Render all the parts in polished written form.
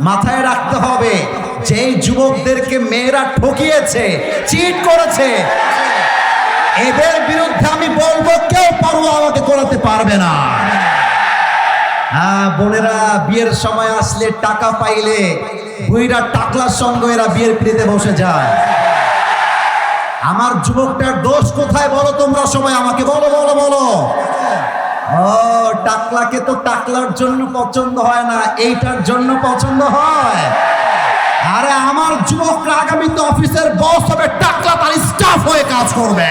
মাথায় রাখতে হবে, যেই যুবকদেরকে মেয়েরা ঠকিয়েছে, চিট করেছে, এদের বিরুদ্ধে আমি বলবো কেউ পরোয়া আমাকে করাতে পারবে না। হ্যাঁ বোনেরা, বিয়ের সময় আসলে টাকা পাইলে বুইরা টাকলার সঙ্গে এরা বিয়ের পিড়িতে বসে যায়। আমার যুবকটার দোষ কোথায় বলো তোমরা সবাই আমাকে বলো বলো বলো। ও টাকলাকে তো টাকলার জন্য পছন্দ হয় না, এইটার জন্য পছন্দ হয়। আরে আমার যুবকরা আগামীতে অফিসের বস হবে, টাকলা তার স্টাফ হয়ে কাজ করবে।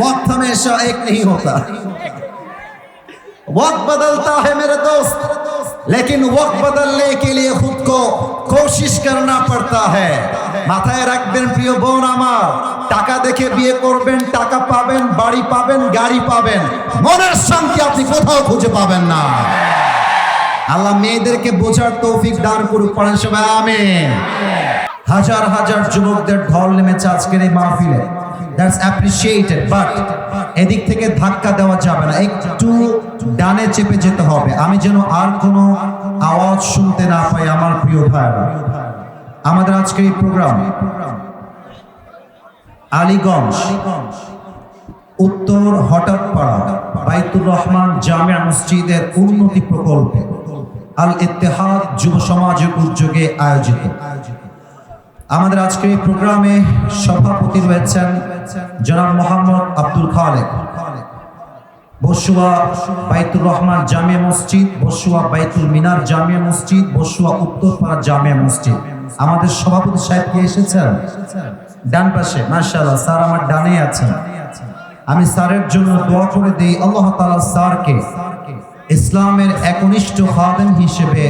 वक्त हमेशा एक नहीं होता, वक्त बदलता है मेरे दोस्त, लेकिन वक्त बदलने के लिए खुद को कोशिश करना पड़ता है। মাথায় রাখবেন প্রিয় বোন আমার, টাকা দেখে বিয়ে করবেন, টাকা পাবেন, বাড়ি পাবেন, গাড়ি পাবেন, মনের শান্তি আপনি কোথাও খুঁজে পাবেন না। আল্লাহ মেয়েদেরকে বোঝার তৌফিক দান করুক, পড়েন সবাই আমিন। হাজার হাজার যুবকদের ঢল নেমেছে আজকের এই মাহফিলে, দ্যাটস অ্যাপ্রিশিয়েটেড, বাট এদিক থেকে ধাক্কা দেওয়া যাবে না, একটু ডানে চেপে যেতে হবে, আমি যেন আর কোনো আওয়াজ শুনতে না পাই। আমার প্রিয় ভাইরা, আমাদের আজকের এই প্রোগ্রাম আলীগঞ্জ উত্তর হঠাৎপাড়া বাইতুর রহমান জামিয়া মসজিদের উন্নতি প্রকল্পে আল ইত্তেহাদ যুব সমাজের উদ্যোগে আয়োজিত আমাদের আজকের এই প্রোগ্রামে সভাপতি রয়েছেন জনাব মোহাম্মদ আব্দুল খালেক, বসুয়া বাইতুর রহমান জামিয়া মসজিদ, বসুয়া বাইতুল মিনার জামিয়া মসজিদ, বসুয়া উত্তরপাড়া জামিয়া মসজিদ। আমাদের সভাপতি সাহেব কি এসেছেন? ডান পাশে, মাশাআল্লাহ, স্যার আমার ডানে আছেন। আমি স্যারের জন্য দোয়া করে দিই, আল্লাহ তাআলা স্যারকে ইসলামের একনিষ্ঠ খাদেম হিসেবে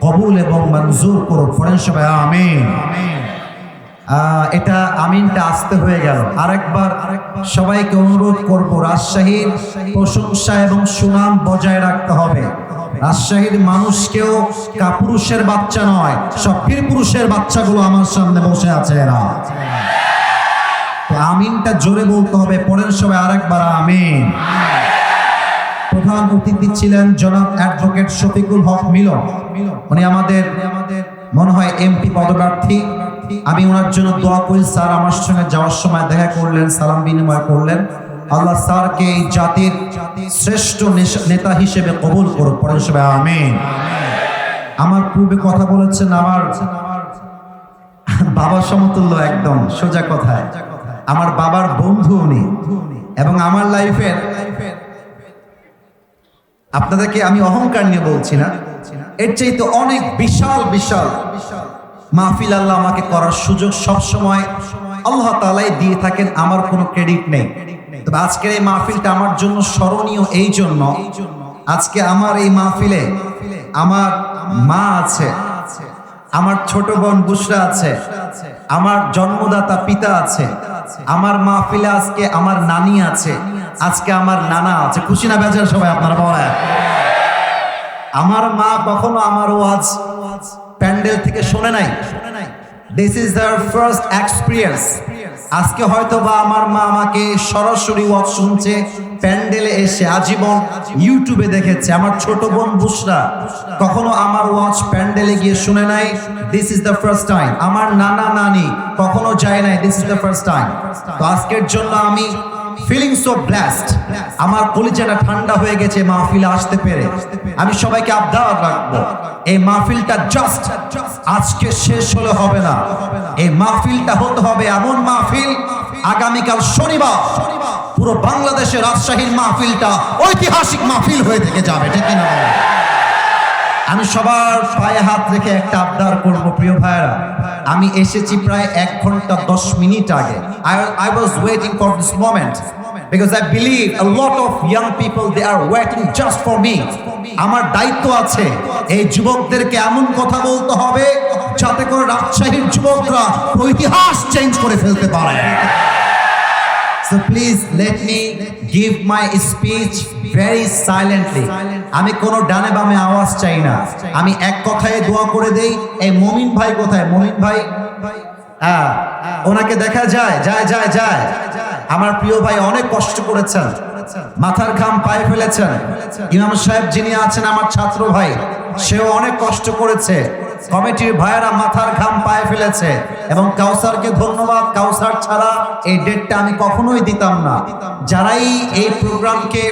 কবুল এবং মঞ্জুর করুন, পড়েন সবাই আমিন। এটা আমিনটা আসতে হয়ে গেল। আরেকবার সবাইকে অনুরোধ করব, রাজশাহীর প্রশংসা এবং সুনাম বজায় রাখতে হবে। রাজশাহীর মানুষকেও কাপুরুষের বাচ্চা নয়, সব পীর পুরুষের বাচ্চাগুলো আমার সামনে বসে আছে এরা। আমিনটা জোরে বলতে হবে, পড়েন সবাই আরেকবার আমিন। প্রধান অতিথি ছিলেন জনাব অ্যাডভোকেট শফিকুল হক মিলন, উনি আমাদের মনে হয় এমপি পদপ্রার্থী। আমি ওনার জন্য দোয়া করি, স্যার আমার সঙ্গে যাওয়ার সময় দেখা করলেন, সালাম বিনিময় করলেন। আল্লাহ স্যারকে এই জাতির শ্রেষ্ঠ নেতা হিসেবে কবুল করুন, পড়েন সবাই আমিন। আমার পূর্বে কথা বলেছেন আমার বাবার সমতুল্য, একদম সোজা কথায় আমার বাবার বন্ধু উনি, এবং আমার লাইফের, আপনাদেরকে আমি অহংকার নিয়ে বলছি না, এর চাইতে অনেক বিশাল বিশাল মাহফিল আল্লাহ আমাকে করার সুযোগ সবসময় আল্লাহ তাআলাই দিয়ে থাকেন, আমার কোনো ক্রেডিট নেই। তবে আজকের এই মাহফিলটা আমার জন্য স্মরণীয় এই জন্য, আজকে আমার এই মাহফিলে আমার মা আছে, আমার ছোট বোন বুশরা আছে, আমার জন্মদাতা পিতা আছে, আমার মাহফিলে আজকে আমার নানি আছে, আজকে আমার নানা আছে। খুশি না বেজার সবাই আপনারা বলেন? আমার মা কখনো আমার ওয়াজ প্যান্ডেল থেকে শোনে নাই, this is their first experience. আজকে হয়তো বা আমার মা আমাকে সরাসরি ওয়াজ শুনছে, প্যান্ডেলে এসে আজীবন ইউটিউবে দেখেছে। আমার ছোট বোন বুশরা কখনো আমার ওয়াজ প্যান্ডেলে গিয়ে শুনে নাই, this is the first time. আমার নানা নানি কখনো যায় নাই, this is the first time. তো আজকের জন্য আমি ফিলিং সো ব্লেসড, আমার কলিজাটা ঠান্ডা হয়ে গেছে মাহফিলে আসতে পেরে। আমি সবাইকে আবদার রাখবো, এই মাহফিলটা জাস্ট আজকে শেষ হলে হবে না, এই মাহফিলটা হতে হবে এমন মাহফিল, আগামীকাল শনিবার পুরো বাংলাদেশের রাজশাহীর মাহফিলটা ঐতিহাসিক মাহফিল হয়ে থেকে যাবে, ঠিক কিনা? আমি সবার পায়ে হাত রেখে একটা আবদার করব, প্রিয় ভাইরা, আমি এসেছি প্রায় 1 ঘন্টা 10 মিনিট আগে। I was waiting for this moment because I believe a lot of young people, they are waiting just for me. আমার দায়িত্ব আছে এই যুবকদেরকে এমন কথা বলতে হবে যাতে করে রাজশাহীর যুবকরা ইতিহাস চেঞ্জ করে ফেলতে পারে। So please let me give my speech very silently. আমি কোনো ডানে বামে আওয়াজ চাই না, আমি এক কথায় দোয়া করে দেই। এই মমিন ভাই কোথায়? মমিন ভাই, ওনাকে দেখা যায়? যায় যায় যায়। আমার প্রিয় ভাই অনেক কষ্ট করেছেন, মাথার ঘাম পায়ে ফেলেছেন। ইমাম সাহেব যিনি আছেন আমার ছাত্র ভাই, সেও অনেক কষ্ট করেছে। কমিটির ভাইয়েরা মাথার ঘাম পায়ে ফেলেছে এবং কাউসারকে ধন্যবাদ। কাউসার ছাড়া এই ডেটটা আমি কখনোই দিতাম না। যারাই এই প্রোগ্রামকে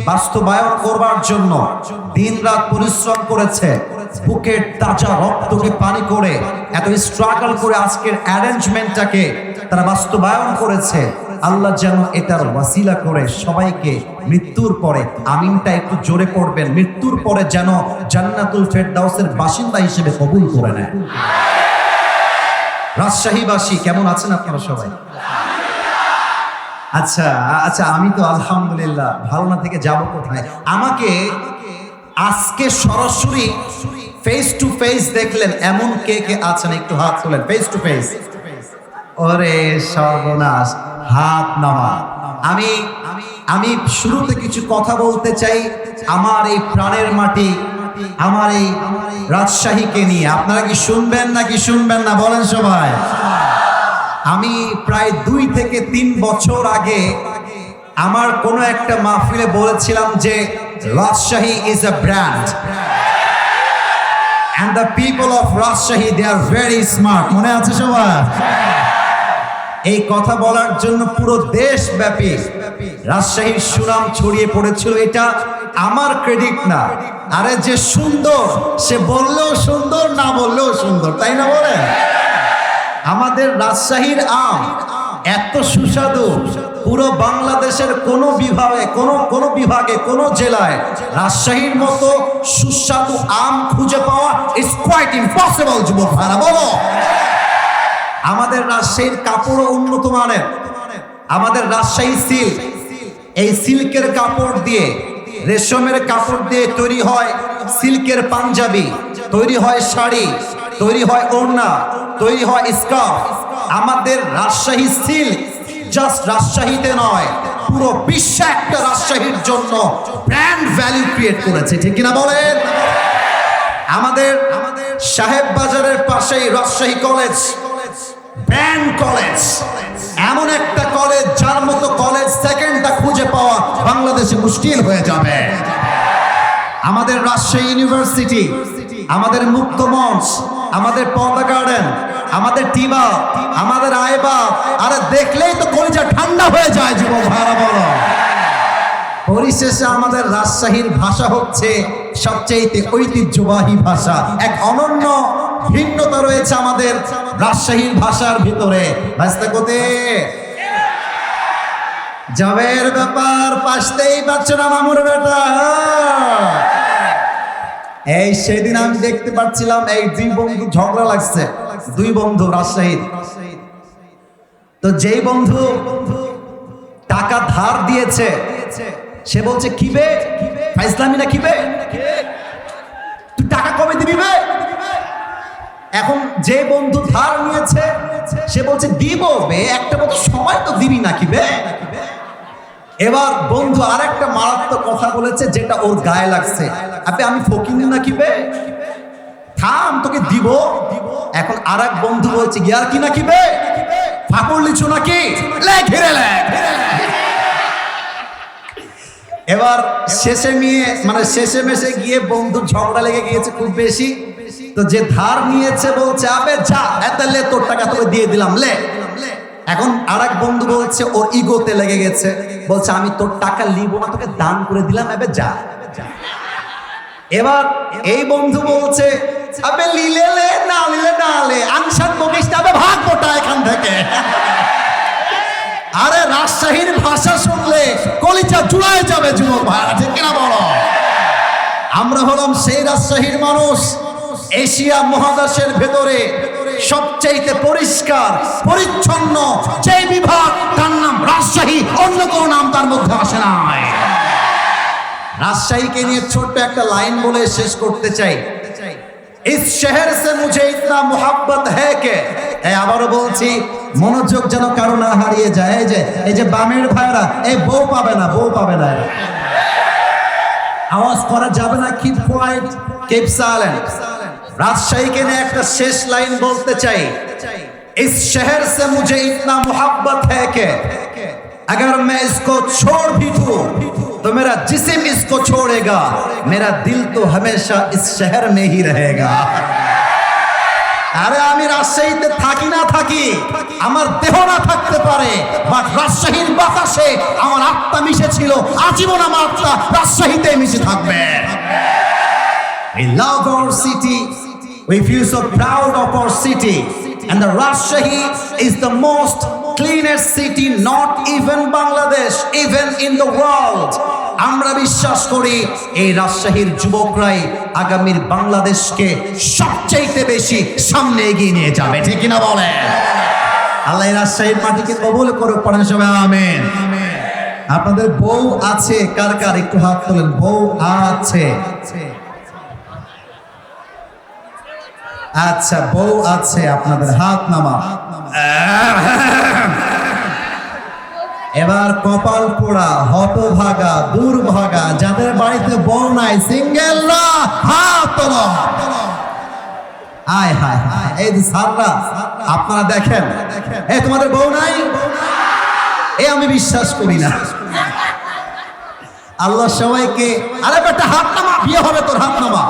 বাস্তবায়ন করবার জন্য দিনরাত পরিশ্রম করেছে, বুকের তাজা রক্তকে পানি করে এত স্ট্রাগল করে আজকের অ্যারেঞ্জমেন্টটাকে তারা বাস্তবায়ন করেছে, আল্লাহ যেন এটার ওয়াসিলা করে সবাইকে মৃত্যুর পরে, আমিনটা একটু জোরে পড়বেন, মৃত্যুর পরে যেন জান্নাতুল ফেরদাউসের বাসিন্দা হিসেবে কবুল করে নেয়। রাজশাহীবাসী কেমন আছেন আপনারা সবাই? আচ্ছা আচ্ছা, আমি তো আলহামদুলিল্লাহ, ভালো না থেকে যাব কোথায়? আমাকে আজকে সরাসরি ফেস টু ফেস দেখলেন এমন কে কে আছেন একটু হাত তোলেন। ফেস টু ফেস, ওরে সর্বনাশ, হাত নামা। আমি শুরুতে কিছু কথা বলতে চাই আমার এই প্রাণের মাটি, আমার এই রাজশাহীকে নিয়ে। আপনারা কি শুনবেন নাকি শুনবেন না বলেন সবাই? আমি প্রায় 2 থেকে 3 বছর আগে আমার কোনো একটা মাহফিলে বলেছিলাম যে Rajshahi is a brand and the people of Rajshahi they are very smart। মনে আছে সবার? এই কথা বলার জন্য পুরো দেশব্যাপী রাজশাহীর সুনাম ছড়িয়ে পড়েছিল। এটা আমার ক্রেডিট না। আরে যে সুন্দর সে বললেও সুন্দর, না বললেও সুন্দর, তাই না বলেন? আমাদের রাজশাহীর আম এত সুস্বাদু, পুরো বাংলাদেশের কোনো বিভাগে কোনো জেলায় রাজশাহীর মতো সুস্বাদু আম খুঁজে পাওয়া ইজ কোয়াইট ইম্পসিবল। যুবক ভাইরা বলো, আমাদের রাজশাহীর কাপড়ও উন্নত মানের। আমাদের রাজশাহী সিল্ক, এই সিল্কের কাপড় দিয়ে, রেশমের কাপড় দিয়ে তৈরি হয় সিল্কের পাঞ্জাবি, তৈরি হয় শাড়ি, তৈরি হয় ওড়না, তৈরি হয় স্কার্ফ। আমাদের রাজশাহী সিল্ক জাস্ট রাজশাহীতে নয়, পুরো বিশ্বে একটা রাজশাহীর জন্য ব্র্যান্ড ভ্যালু ক্রিয়েট করেছে, ঠিক কিনা বলেন? আমাদের সাহেব বাজারের পাশেই রাজশাহী কলেজ, ব্র্যান্ড কলেজ, এমন একটা কলেজ যার মতো কলেজ সেকেন্ডটা খুঁজে পাওয়া বাংলাদেশে মুশকিল হয়ে যাবে। আমাদের রাজশাহী ইউনিভার্সিটি, আমাদের মুক্ত মঞ্চ, আমাদের পদ্মা গার্ডেন, আমাদের টিবা, আমাদের আইবা, আরে দেখলেই তো কলিজা ঠান্ডা হয়ে যায়। যুবক ভাইরা বলো, পরিশেষে আমাদের রাজশাহীর ভাষা হচ্ছে সবচেয়ে ঐতিহ্যবাহী ভাষা। এক অনন্য ভিন্নতা রয়েছে আমাদের রাজশাহীর ভাষার ভিতরে। ভাস্তা কোতে যাবের ব্যাপার, পাশতেই পাচ্ছ না মামুর বেটা। এই সেদিন আমি দেখতে পাচ্ছিলাম এই 2 বন্ধু ঝগড়া লাগছে, 2 বন্ধু রাজশাহীর। তো যেই বন্ধু টাকা ধার দিয়েছে সে বলছে কিবে ফাইজলামি না, কিবে তুই টাকা কবে দিবি বে? এখন যে বন্ধু ধার নিয়েছে সে বলছে দিব বে, একটা মতো সময় তো দিবি না কিবে। এবার বন্ধু আরেকটা মারাত্মক কথা বলেছে যেটা ওর গায়ে লাগছে, আপনি আমি ফকির নাকি বে, থাম তোকে দিব। এখন আরেক বন্ধু বলছে ইয়ার কি নাকি বে, ফাঁকড় লিচু নাকি, লে ঘিরে লে। এবার শেষে মেশে গিয়ে বন্ধু ঝগড়া লেগে গিয়েছে খুব বেশি। তো যে ধার নিয়েছে বলছে আবে যা, এত লে তোর টাকা তোকে দিয়ে দিলাম লে। এখন আরেক বন্ধু বলছে ওর ইগোতে লেগে গেছে, বলছে আমি তোর টাকা লিব না, তোকে দান করে দিলাম, এবে যা। এবার এই বন্ধু বলছে আবে লিলে লে, না লিলে না লে, আংশান বকিস না, আবে ভাগ গোটা এখান থেকে। আরে রাজশাহীর ভাষা শুনলে কলিজা জুড়ায় যাবে যুবক ভাইরা, ঠিক কিনা বলো? আমরা হলাম সেই রাজশাহীর মানুষ, এশিয়া মহাদেশের ভেতরে সবচেয়ে পরিষ্কার পরিচ্ছন্ন যে বিভাগ তার নাম রাজশাহী, অন্য কোন নাম তার মধ্যে আসে না। রাজশাহীকে নিয়ে ছোট্ট একটা লাইন বলে শেষ করতে চাই। ইস শহর সে মুঝে ইতনা মোহাব্বত হ্যায় কে, আবারও বলছি মনোযোগ যেন কারো না হারিয়ে যায়। এই যে বামের ভাইরা, এই বউ পাবে না, বউ পাবে না, আওয়াজ করা যাবে না, কিপ কোয়াইট, কিপ সাইলেন্ট। রাজশাহীকে নিয়ে একটা শেষ লাইন বলতে চাই। ইস শহর সে মুঝে ইতনা মোহাব্বত হ্যায় কে, अगर मैं इसको छोड़ भी दूं तो मेरा जिस्म इसको छोड़ेगा, मेरा दिल तो हमेशा इस शहर में ही रहेगा। আরে আমি রাজশাহীতে থাকি না থাকি, আমার দেহ না থাকতে পারে, বাট রাজশাহীর বাতাসে আমার আত্মা মিশে ছিল, আজীবন আমার আত্মা রাজশাহীতে মিশে থাকবে। We love our city, we feel so proud of our city, and the Rajshahi is the most cleanest city not even Bangladesh, even in the world. আমরা বিশ্বাস করি এই রাজশাহীর যুবকরাই আগামীর বাংলাদেশকে সবচেয়ে বেশি সামনে এগিয়ে নিয়ে যাবে, ঠিক কিনা বলে? আল্লাহ রাজশাহীর মাটিকে কবুল করুক, পড়েন সবাই আমিন। আপনাদের বউ আছে কার কার একটু হাত তোলেন, বউ আছে? আচ্ছা, বউ আছে আপনাদের, হাত নামা। এবার কপাল পোড়া, হতভাগা, দুর্ভাগা যাদের বাড়িতে বউ নাই, সিঙ্গেলরা হাত তোলো। আয় হায় হায়, এই যে সাররা আপনারা দেখেন, এই তোমাদের বউ নাই? এই আমি বিশ্বাস করি না। আল্লাহ সবাইকে, আরে বেটা হাত নামা, বিয়ে হবে তোর, হাত নামা।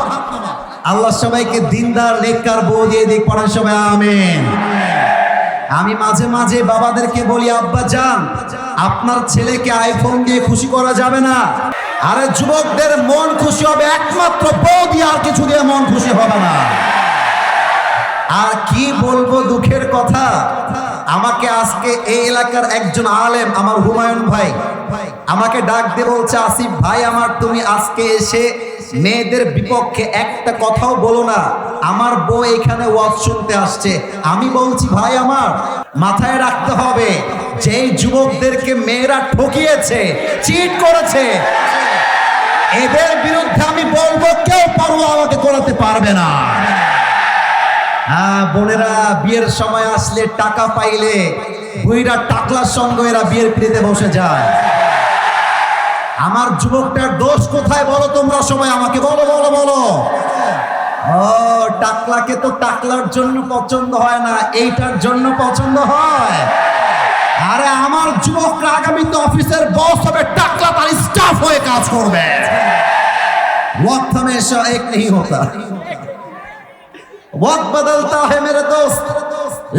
আল্লাহ সবাইকে দিনদার নেককার বউ দিয়ে দিক, পড়েন সবাই আমিন। আমি মাঝে মাঝে বাবাদেরকে বলি, আব্বা জান আপনার ছেলেকে আইফোন দিয়ে খুশি করা যাবে না। আরে যুবকদের মন খুশি হবে একমাত্র বউ দিয়ে, আর কিছু দিয়ে মন খুশি হবে না। আর কি বলবো দুঃখের কথা, আমাকে আজকে এই এলাকার একজন আলেম, আমার হুমায়ুন ভাই, আমাকে ডাক দিয়ে বলছে, আসিফ ভাই আমার, তুমি আজকে এসে মেয়েদের বিপক্ষে একটা কথাও বলো না, আমার বউ এখানে ওয়াজ শুনতে আসছে। আমি বলছি ভাই আমার, মাথায় রাখতে হবে যেই যুবকদেরকে মেয়েরা ঠকিয়েছে, চিট করেছে, এদের বিরুদ্ধে আমি বলবো কেউ পরোয়া আমাকে করাতে পারবে না। হ্যাঁ বোনেরা, বিয়ের সময় আসলে টাকা পাইলে বুইরা টাকলার সঙ্গে এরা বিয়ের পিড়িতে বসে যায়। আমার যুবকটার দোষ কোথায় বলো তোমরা সবাই আমাকে বলো বলো বলো। ও টাকলাকে তো টাকলার জন্য পছন্দ হয় না, এইটার জন্য পছন্দ হয়। আরে আমার যুবকরা আগামীতে অফিসের বস হবে, টাকলা তার স্টাফ হয়ে কাজ করবে। वक्त हमेशा एक नहीं होता, वक्त बदलता है मेरे दोस्त,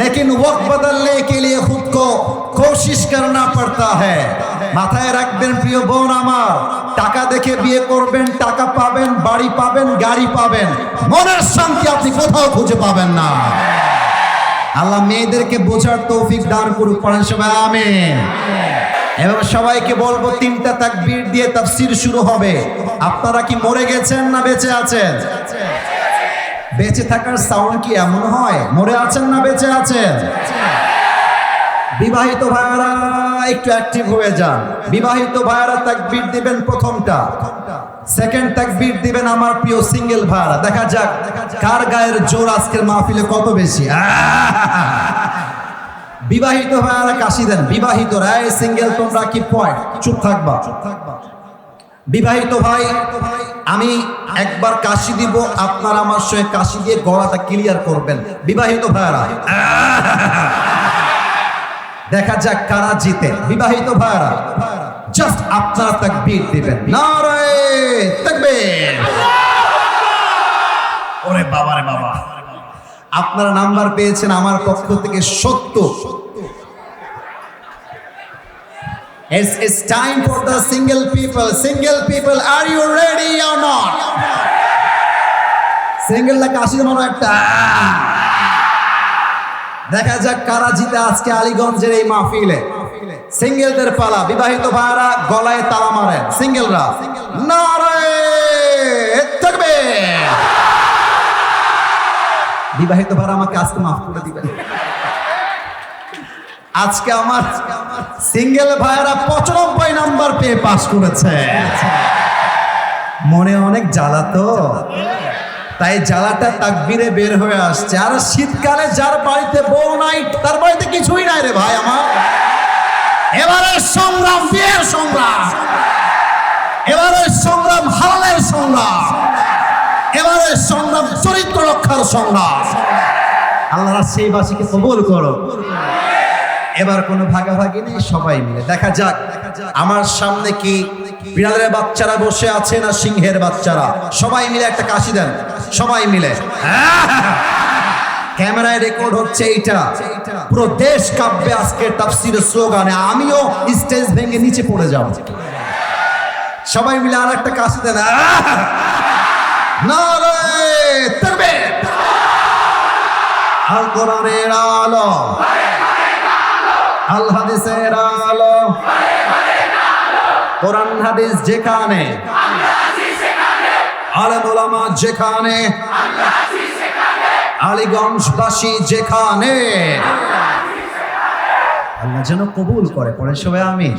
लेकिन वक्त बदलने के लिए खुद को कोशिश करना पड़ता है। মাথায় রাখবেন প্রিয় বোন আমার, টাকা দেখে বিয়ে করবেন, টাকা পাবেন, বাড়ি পাবেন, গাড়ি পাবেন, মনের শান্তি আপনি কোথাও খুঁজে পাবেন না। আল্লাহ মেয়েদেরকে বোঝার তৌফিক দান করুক, পড়েন সবাই আমিন। এবং সবাইকে বলবো, 3টা তাকবীর দিয়ে তাফসীর শুরু হবে। আপনারা কি মরে গেছেন না বেঁচে আছেন? বেঁচে থাকার সাউন্ড কি এমন হয়? মরে আছেন না বেঁচে আছেন? বিবাহিত ভাইরা একটু অ্যাক্টিভ হয়ে যান। বিবাহিত ভাইরা তাকবীর দিবেন প্রথমটা, সেকেন্ড তাকবীর দিবেন আমার প্রিয় সিঙ্গেল ভাইরা। দেখা যাক কার গায়ের জোর আজকের মাহফিলে কত বেশি। বিবাহিত ভাইরা কাশি দেন, বিবাহিতরা। এই সিঙ্গেল তোমরা কি পয়েন্ট, চুপ থাকবা। বিবাহিত ভাই, আমি একবার কাশি দিব, আপনারা আমার সঙ্গে কাশি দিয়ে গলাটা ক্লিয়ার করবেন। বিবাহিত ভাইরা দেখা যাক কারা জিতে। বিবাহিত ভাইরা জাস্ট আপনারা তাকবীর দিবেন, নারে তাকবীর। ওরে বাবা রে বাবা, আপনারা নাম্বার পেয়েছেন আমার পক্ষ থেকে 70। It's time for the single people. Single people, are you ready or not? Single la kashi mano ekta দেখা যাক কারা জিতে আজকে আলীগঞ্জের এই মাহফিলে। সিঙ্গেলদের পালা। বিবাহিত ভাইরা গলায় তালা মারেন, সিঙ্গেলরা নারে তাকবীর। বিবাহিত ভাইরা আমাকে আজকে মাফ করে দিবেন। আজকে আমার সিঙ্গেল ভাইরা 95 নাম্বার পেয়ে পাস করেছে। মনে অনেক জ্বালা তো, তাই জ্বালাটা তাকবীরে বের হয়ে আসছে। আর শীতকালে যার বাড়িতে বউ নাই তার বাড়িতে কিছুই নাই রে ভাই আমার। এবারে সংগ্রাম বিয়ের সংগ্রাম, এবারে সংগ্রাম হালালের সংগ্রাম, এবারে সংগ্রাম চরিত্র রক্ষার সংগ্রাম। আল্লাহ সেই বাসীকে কবুল করো। এবার কোনো ভাগাভাগি নেই, সবাই মিলে দেখা যাক আমার সামনে কি বিড়ালের বাচ্চারা বসে আছে না সিংহের বাচ্চারা। সবাই মিলে একটা কাশি দেন, সবাই মিলে। ক্যামেরায় রেকর্ড হচ্ছে এইটা, পুরো দেশ কাঁপবে আজকের তাফসীরের স্লোগানে। আমিও স্টেজ ভেঙে নিচে পড়ে যাব। সবাই মিলে আর একটা কাশি দেন। নারে তাকবীর, আল কোরআনের আলো, আল হাদিসের আলো, কোরআন হাদিস যেখানে, আলেম ওলামা যেখানে, আলীগঞ্জবাসী যেখানে, আল্লাহ যেন কবুল করে। পরে সবাই আমিন।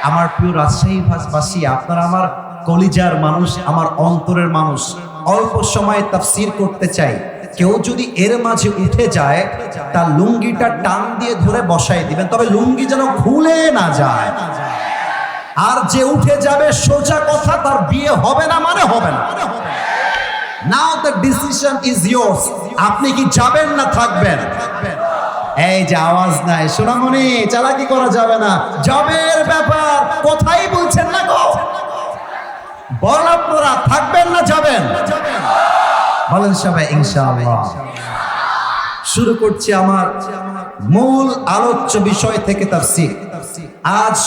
আমার প্রিয় রাজশাহীবাসী, আপনারা আমার কলিজার মানুষ, আমার অন্তরের মানুষ। অল্প সময়ে তাফসীর করতে চাই, কেউ যদি এর মাঝে উঠে যায় তার লুঙ্গিটা টান দিয়ে ধরে বসাই দিবেন, তবে লুঙ্গি যেন খুলে না যায়। আর যে উঠে যাবে, সোজা কথা, তার বিয়ে হবে না মানে হবে না। Now the decision is yours. আপনি কি যাবেন না থাকবেন? এই যে আওয়াজ নাই, সোনামণি, চালাকি করা যাবে না। জবের ব্যাপার কোথায় বলছেন না গো? বলেন আপনারা থাকবেন না যাবেন? বলেন সবাই ইনশাআল্লাহ। শুরু করছি আমার মূল আলোচ্য বিষয় থেকে তাফসীর। আজ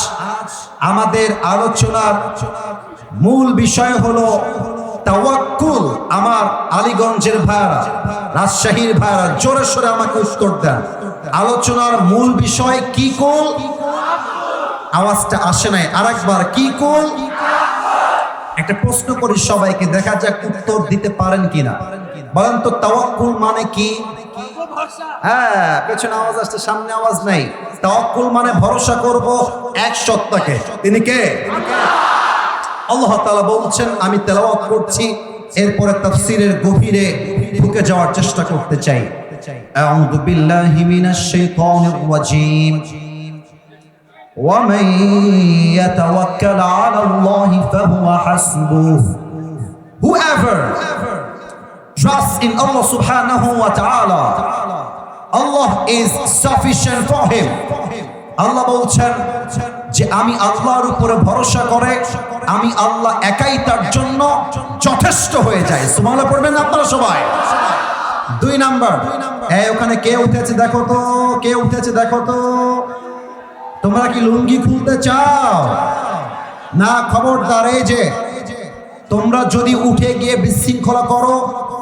আমাদের আলোচনার মূল বিষয় হলো তাওয়াক্কুল। আমার আলীগঞ্জের ভাইরা, রাজশাহীর ভাইরা, জোরে সোরে আমাকে উত্তর দেন। আলোচনার মূল বিষয় কি কুল? আওয়াজটা আসে নাই, আরেকবার কি কুল? একটা প্রশ্ন করি সবাইকে, দেখা যাক উত্তর দিতে পারেন কিনা। বলেন তো তাওয়াক্কুল মানে কি? হ্যাঁ, পেছনে আওয়াজ আসছে, সামনে আওয়াজ নাই। তাওয়াক্কুল মানে ভরসা করব এক সত্তাকে। তিনি কে? আল্লাহ তাআলা বলছেন, আমি তেলাওয়াত করছি, এরপরে তাফসীরের গভীরে ঢুকে যাওয়ার চেষ্টা করতে চাই। আউযু বিল্লাহি মিনাশ শাইতানির রাজীম। ومن يتوكل على الله فهو حسبه. Whoever trusts in Allah subhanahu wa ta'ala, Allah is sufficient for him. আল্লাহ বলছেন যে আমি আল্লাহর উপরে ভরসা করে আমি আল্লাহ একাই তার জন্য যথেষ্ট হয়ে যায়। সুবহানাল্লাহ পড়বেন আপনারা সবাই। 2 নাম্বার, এই ওখানে কে উঠেছে দেখো তো, কে উঠেছে দেখো তো। তোমরা কি লুঙ্গি খুলতে চাও না? খবরদার, এই যে তোমরা যদি উঠে গিয়ে বিশৃঙ্খলা করো,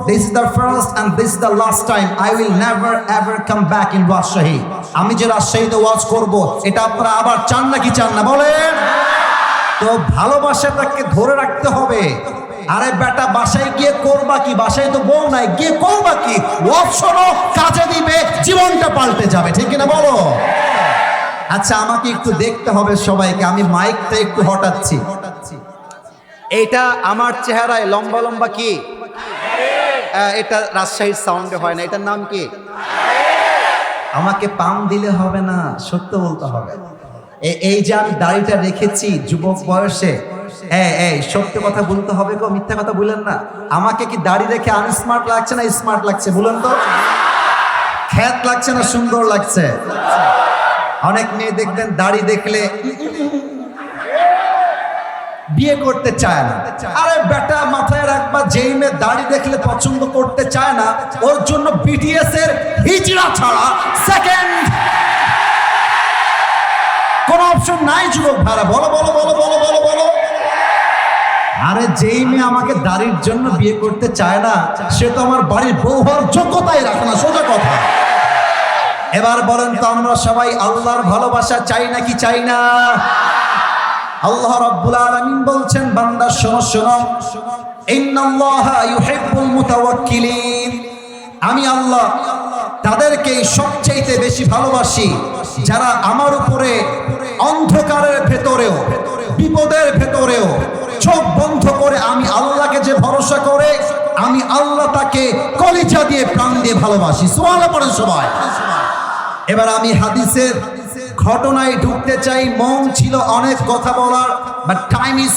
this is the first and this is the last time I will never ever come back in Rajshahi. আমি যে রাজশাহীতে ওয়াজ করব, এটা আপনারা আবার চান নাকি চান না বলেন? তো ভালোবাসাটাকে ধরে রাখতে হবে। আরে বেটা, বাসায় গিয়ে করবা কি? বাসায় তো বউ নাই, গিয়ে করবা কি? ওয়াজ শোনো, কাজে দিবে, জীবনটা পাল্টে যাবে, ঠিক কিনা বলো? আচ্ছা, আমাকে একটু দেখতে হবে সবাইকে, আমি মাইকটা একটু হটাচ্ছি। এটা আমার চেহারায় লম্বা লম্বা কি? এটা রাজশাহীর সাউন্ডে হয় না, এটার নাম কি? আমাকে পাম দিলে হবে না, সত্য বলতে হবে। এই যে আমি দাড়িটা রেখেছি যুবক বয়সে, এই সত্য কথা বলতে হবে গো, মিথ্যা কথা বলেন না। আমাকে কি দাড়ি রেখে আনস্মার্ট লাগছে না স্মার্ট লাগছে বলুন তো? খ্যাত লাগছে না সুন্দর লাগছে? অনেক মেয়ে দেখবেন দাড়ি দেখলে বিয়ে করতে চায় না। আরে বেটা, মাথায় রাখবা, যেই মেয়ে দাড়ি দেখলে পছন্দ করতে চায় না, ওর জন্য বিটিএস এর হিজড়া ছাড়া সেকেন্ড কোন অপশন নাই। যুবক ভাইরা বলো বলো বলো বলো বলো বলো। আরে যেই মেয়ে আমাকে দাড়ির জন্য বিয়ে করতে চায় না, সে তো আমার বাড়ির বউ হওয়ার যোগ্যতাই রাখে না, সোজা কথা। এবার বলেন তো, আমরা সবাই আল্লাহর ভালোবাসা চাই নাকি চাই না? আল্লাহ রাব্বুল আলামিন বলছেন, বান্দা শোনো শোনো, ইন্নাল্লাহা ইউহিব্বুল মুতাওয়াক্কিলিন। আমি আল্লাহ তাদেরকে সবচেয়ে বেশি ভালোবাসি যারা আমার উপরে অন্ধকারের ভেতরেও, বিপদের ভেতরেও চোখ বন্ধ করে আমি আল্লাহকে যে ভরসা করে, আমি আল্লাহ তাকে কলিজা দিয়ে প্রাণ দিয়ে ভালোবাসি। সুবহানাল্লাহ পড়েন সবাই। এবার আমি হাদিসের ঘটনায় ঢুকতে চাই। মন ছিল অনেক কথা বলার, but time is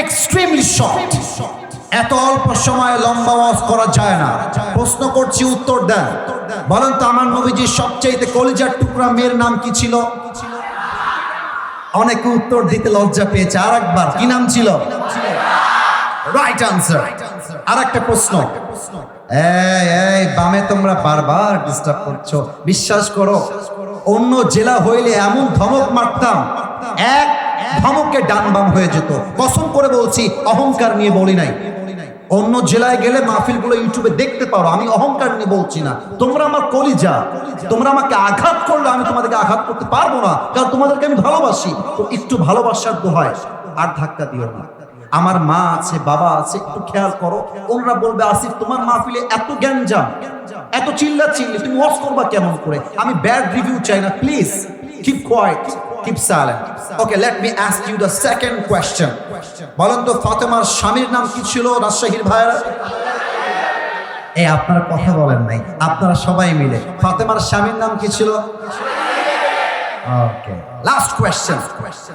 extremely short. এত অল্প সময়ে লম্বা ওয়াজ করা যায় না। প্রশ্ন করছি, উত্তর দেন। বলেন তো আমার নবীজির সবচেয়ে কলিজার টুকরা মেয়ের নাম কি ছিল? অনেকে উত্তর দিতে লজ্জা পেয়েছে। আর একবার, কি নাম ছিল? Right answer. আর একটা প্রশ্ন, এই বামে তোমরা বারবার ডিস্টার্ব করছো। বিশ্বাস করো, অন্য জেলা হইলে এমন ধমক মারতাম, এক ধমকে ডান বাম হয়ে যেত। কসম করে বলছি, অহংকার নিয়ে বলি নাই। অন্য জেলায় গেলে মাহফিলগুলো ইউটিউবে দেখতে পারো, আমি অহংকার নিয়ে বলছি না। তোমরা আমার কলিজা, তোমরা আমাকে আঘাত করলে আমি তোমাদেরকে আঘাত করতে পারবো না, কারণ তোমাদেরকে আমি ভালোবাসি। তো একটু ভালোবাসার দোহায় আর ধাক্কা দিও না। আমার মা আছে, বাবা আছে, একটু খেয়াল করো। ওরা বলবে, আসিফ তোমার মাহফিলে এত গ্যাঞ্জাম, এত চিল্লা চিল্লি, তুমি ওয়াজ করবা কেমন করে? আমি ব্যাড রিভিউ চাই না, please keep quiet, keep silent. Okay, let me ask you the second question. বলেন তো ফাতেমার স্বামীর নাম কি ছিল? রাজশাহীর ভাইরা, এই আপনারা কথা বলেন নাই, আপনারা সবাই মিলে, ফাতেমার স্বামীর নাম কি ছিল? ওকে, লাস্ট কোয়েশ্চেন।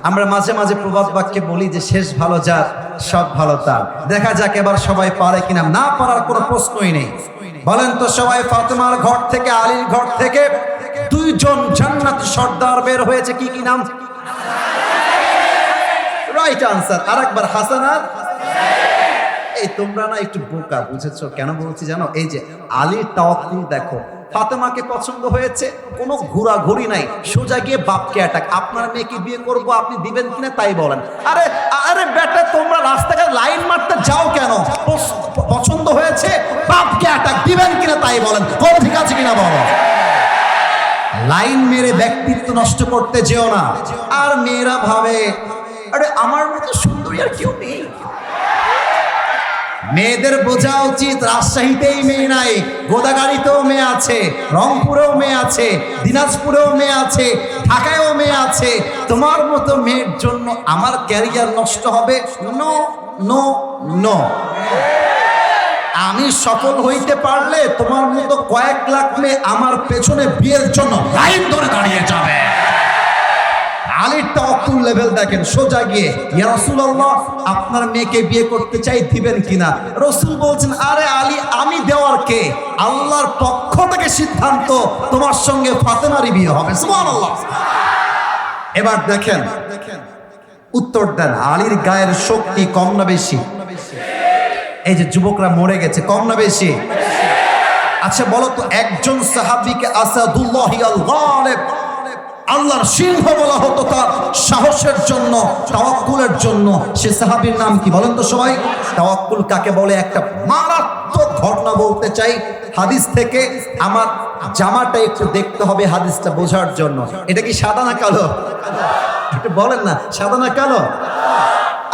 আমরা মাঝে মাঝে প্রবাদ বাক্যে বলি যে শেষ ভালো যার সব ভালো তার। দেখা যাক এবার সবাই পারে কিনা। না পারার কোনো প্রশ্নই নেই। বলেন তো সবাই, ফাতেমার ঘর থেকে, আলীর ঘর থেকে দুইজন জান্নাতি সর্দার বের হয়েছে, কি কি নাম? Right answer. আর একবার, হাসান আর এই তোমরা না একটু বোকা, বুঝেছো কেন বলছি জানো? এই যে আলীর তাওয়াক্কুল দেখো, ফাতেমাকে পছন্দ হয়েছে, কোনো ঘোরাঘুরি নাই, সোজা গিয়ে বাপকে অ্যাটাক। আপনার মেয়েকে বিয়ে করবো, আপনি দিবেন কিনা তাই বলেন। আরে আরে বেটা, তোমরা রাস্তাঘাটে লাইন মারতে যাও কেন? পছন্দ হয়েছে, বাপকে অ্যাটাক, দিবেন কিনা তাই বলেন। কোন ঠিক আছে কিনা বলো। লাইন মেরে ব্যক্তিত্ব নষ্ট করতে যেও না। আর মেয়েরা ভাবে, আরে আমার মতো সুন্দরী আর কেউ নেই। মেয়েদের বোঝা উচিত, রাজশাহীতেই মেয়ে নাই, গোদাগাড়িতেও মেয়ে আছে, রংপুরেও মেয়ে আছে, দিনাজপুরেও মেয়ে আছে, ঢাকায়ও মেয়ে আছে। তোমার মতো মেয়ের জন্য আমার ক্যারিয়ার নষ্ট হবে? No no no. আমি সফল হইতে পারলে তোমার মতো কয়েক লাখ মেয়ে আমার পেছনে বিয়ের জন্য লাইন ধরে দাঁড়িয়ে যাবে। আলীর তাওয়াক্কুল লেভেল দেখেন, সোজা গিয়ে, ইয়া রাসূলুল্লাহ আপনার মেয়েকে বিয়ে করতে চাই, দিবেন কিনা? রাসূল বলছেন, আরে আলী, আমি দেওয়ার কে? আল্লাহর পক্ষ থেকে সিদ্ধান্ত, তোমার সঙ্গে ফাতেমারই বিয়ে হবে। সুবহানাল্লাহ। এবার দেখেন, উত্তর দেন, আলীর গায়ের শক্তি কম না বেশি? এই যে যুবকরা মরে গেছে, কম না বেশি? আচ্ছা বলো তো, একজন সাহাবীকে আসাদুল্লাহ আল গালিব, আল্লাহর সিংহ বলা হতো তার সাহসের জন্য, তাওয়াক্কুলের জন্য। সে সাহাবীর নাম কি বলেন তো সবাই? তাওয়াক্কুল কাকে বলে? একটা মারাত্মক ঘটনা বলতে চাই হাদিস থেকে। আমার জামাটা একটু দেখতে হবে হাদিসটা বোঝার জন্য। এটা কি সাদা না কালো? একটু বলেন না, সাদা না কালো?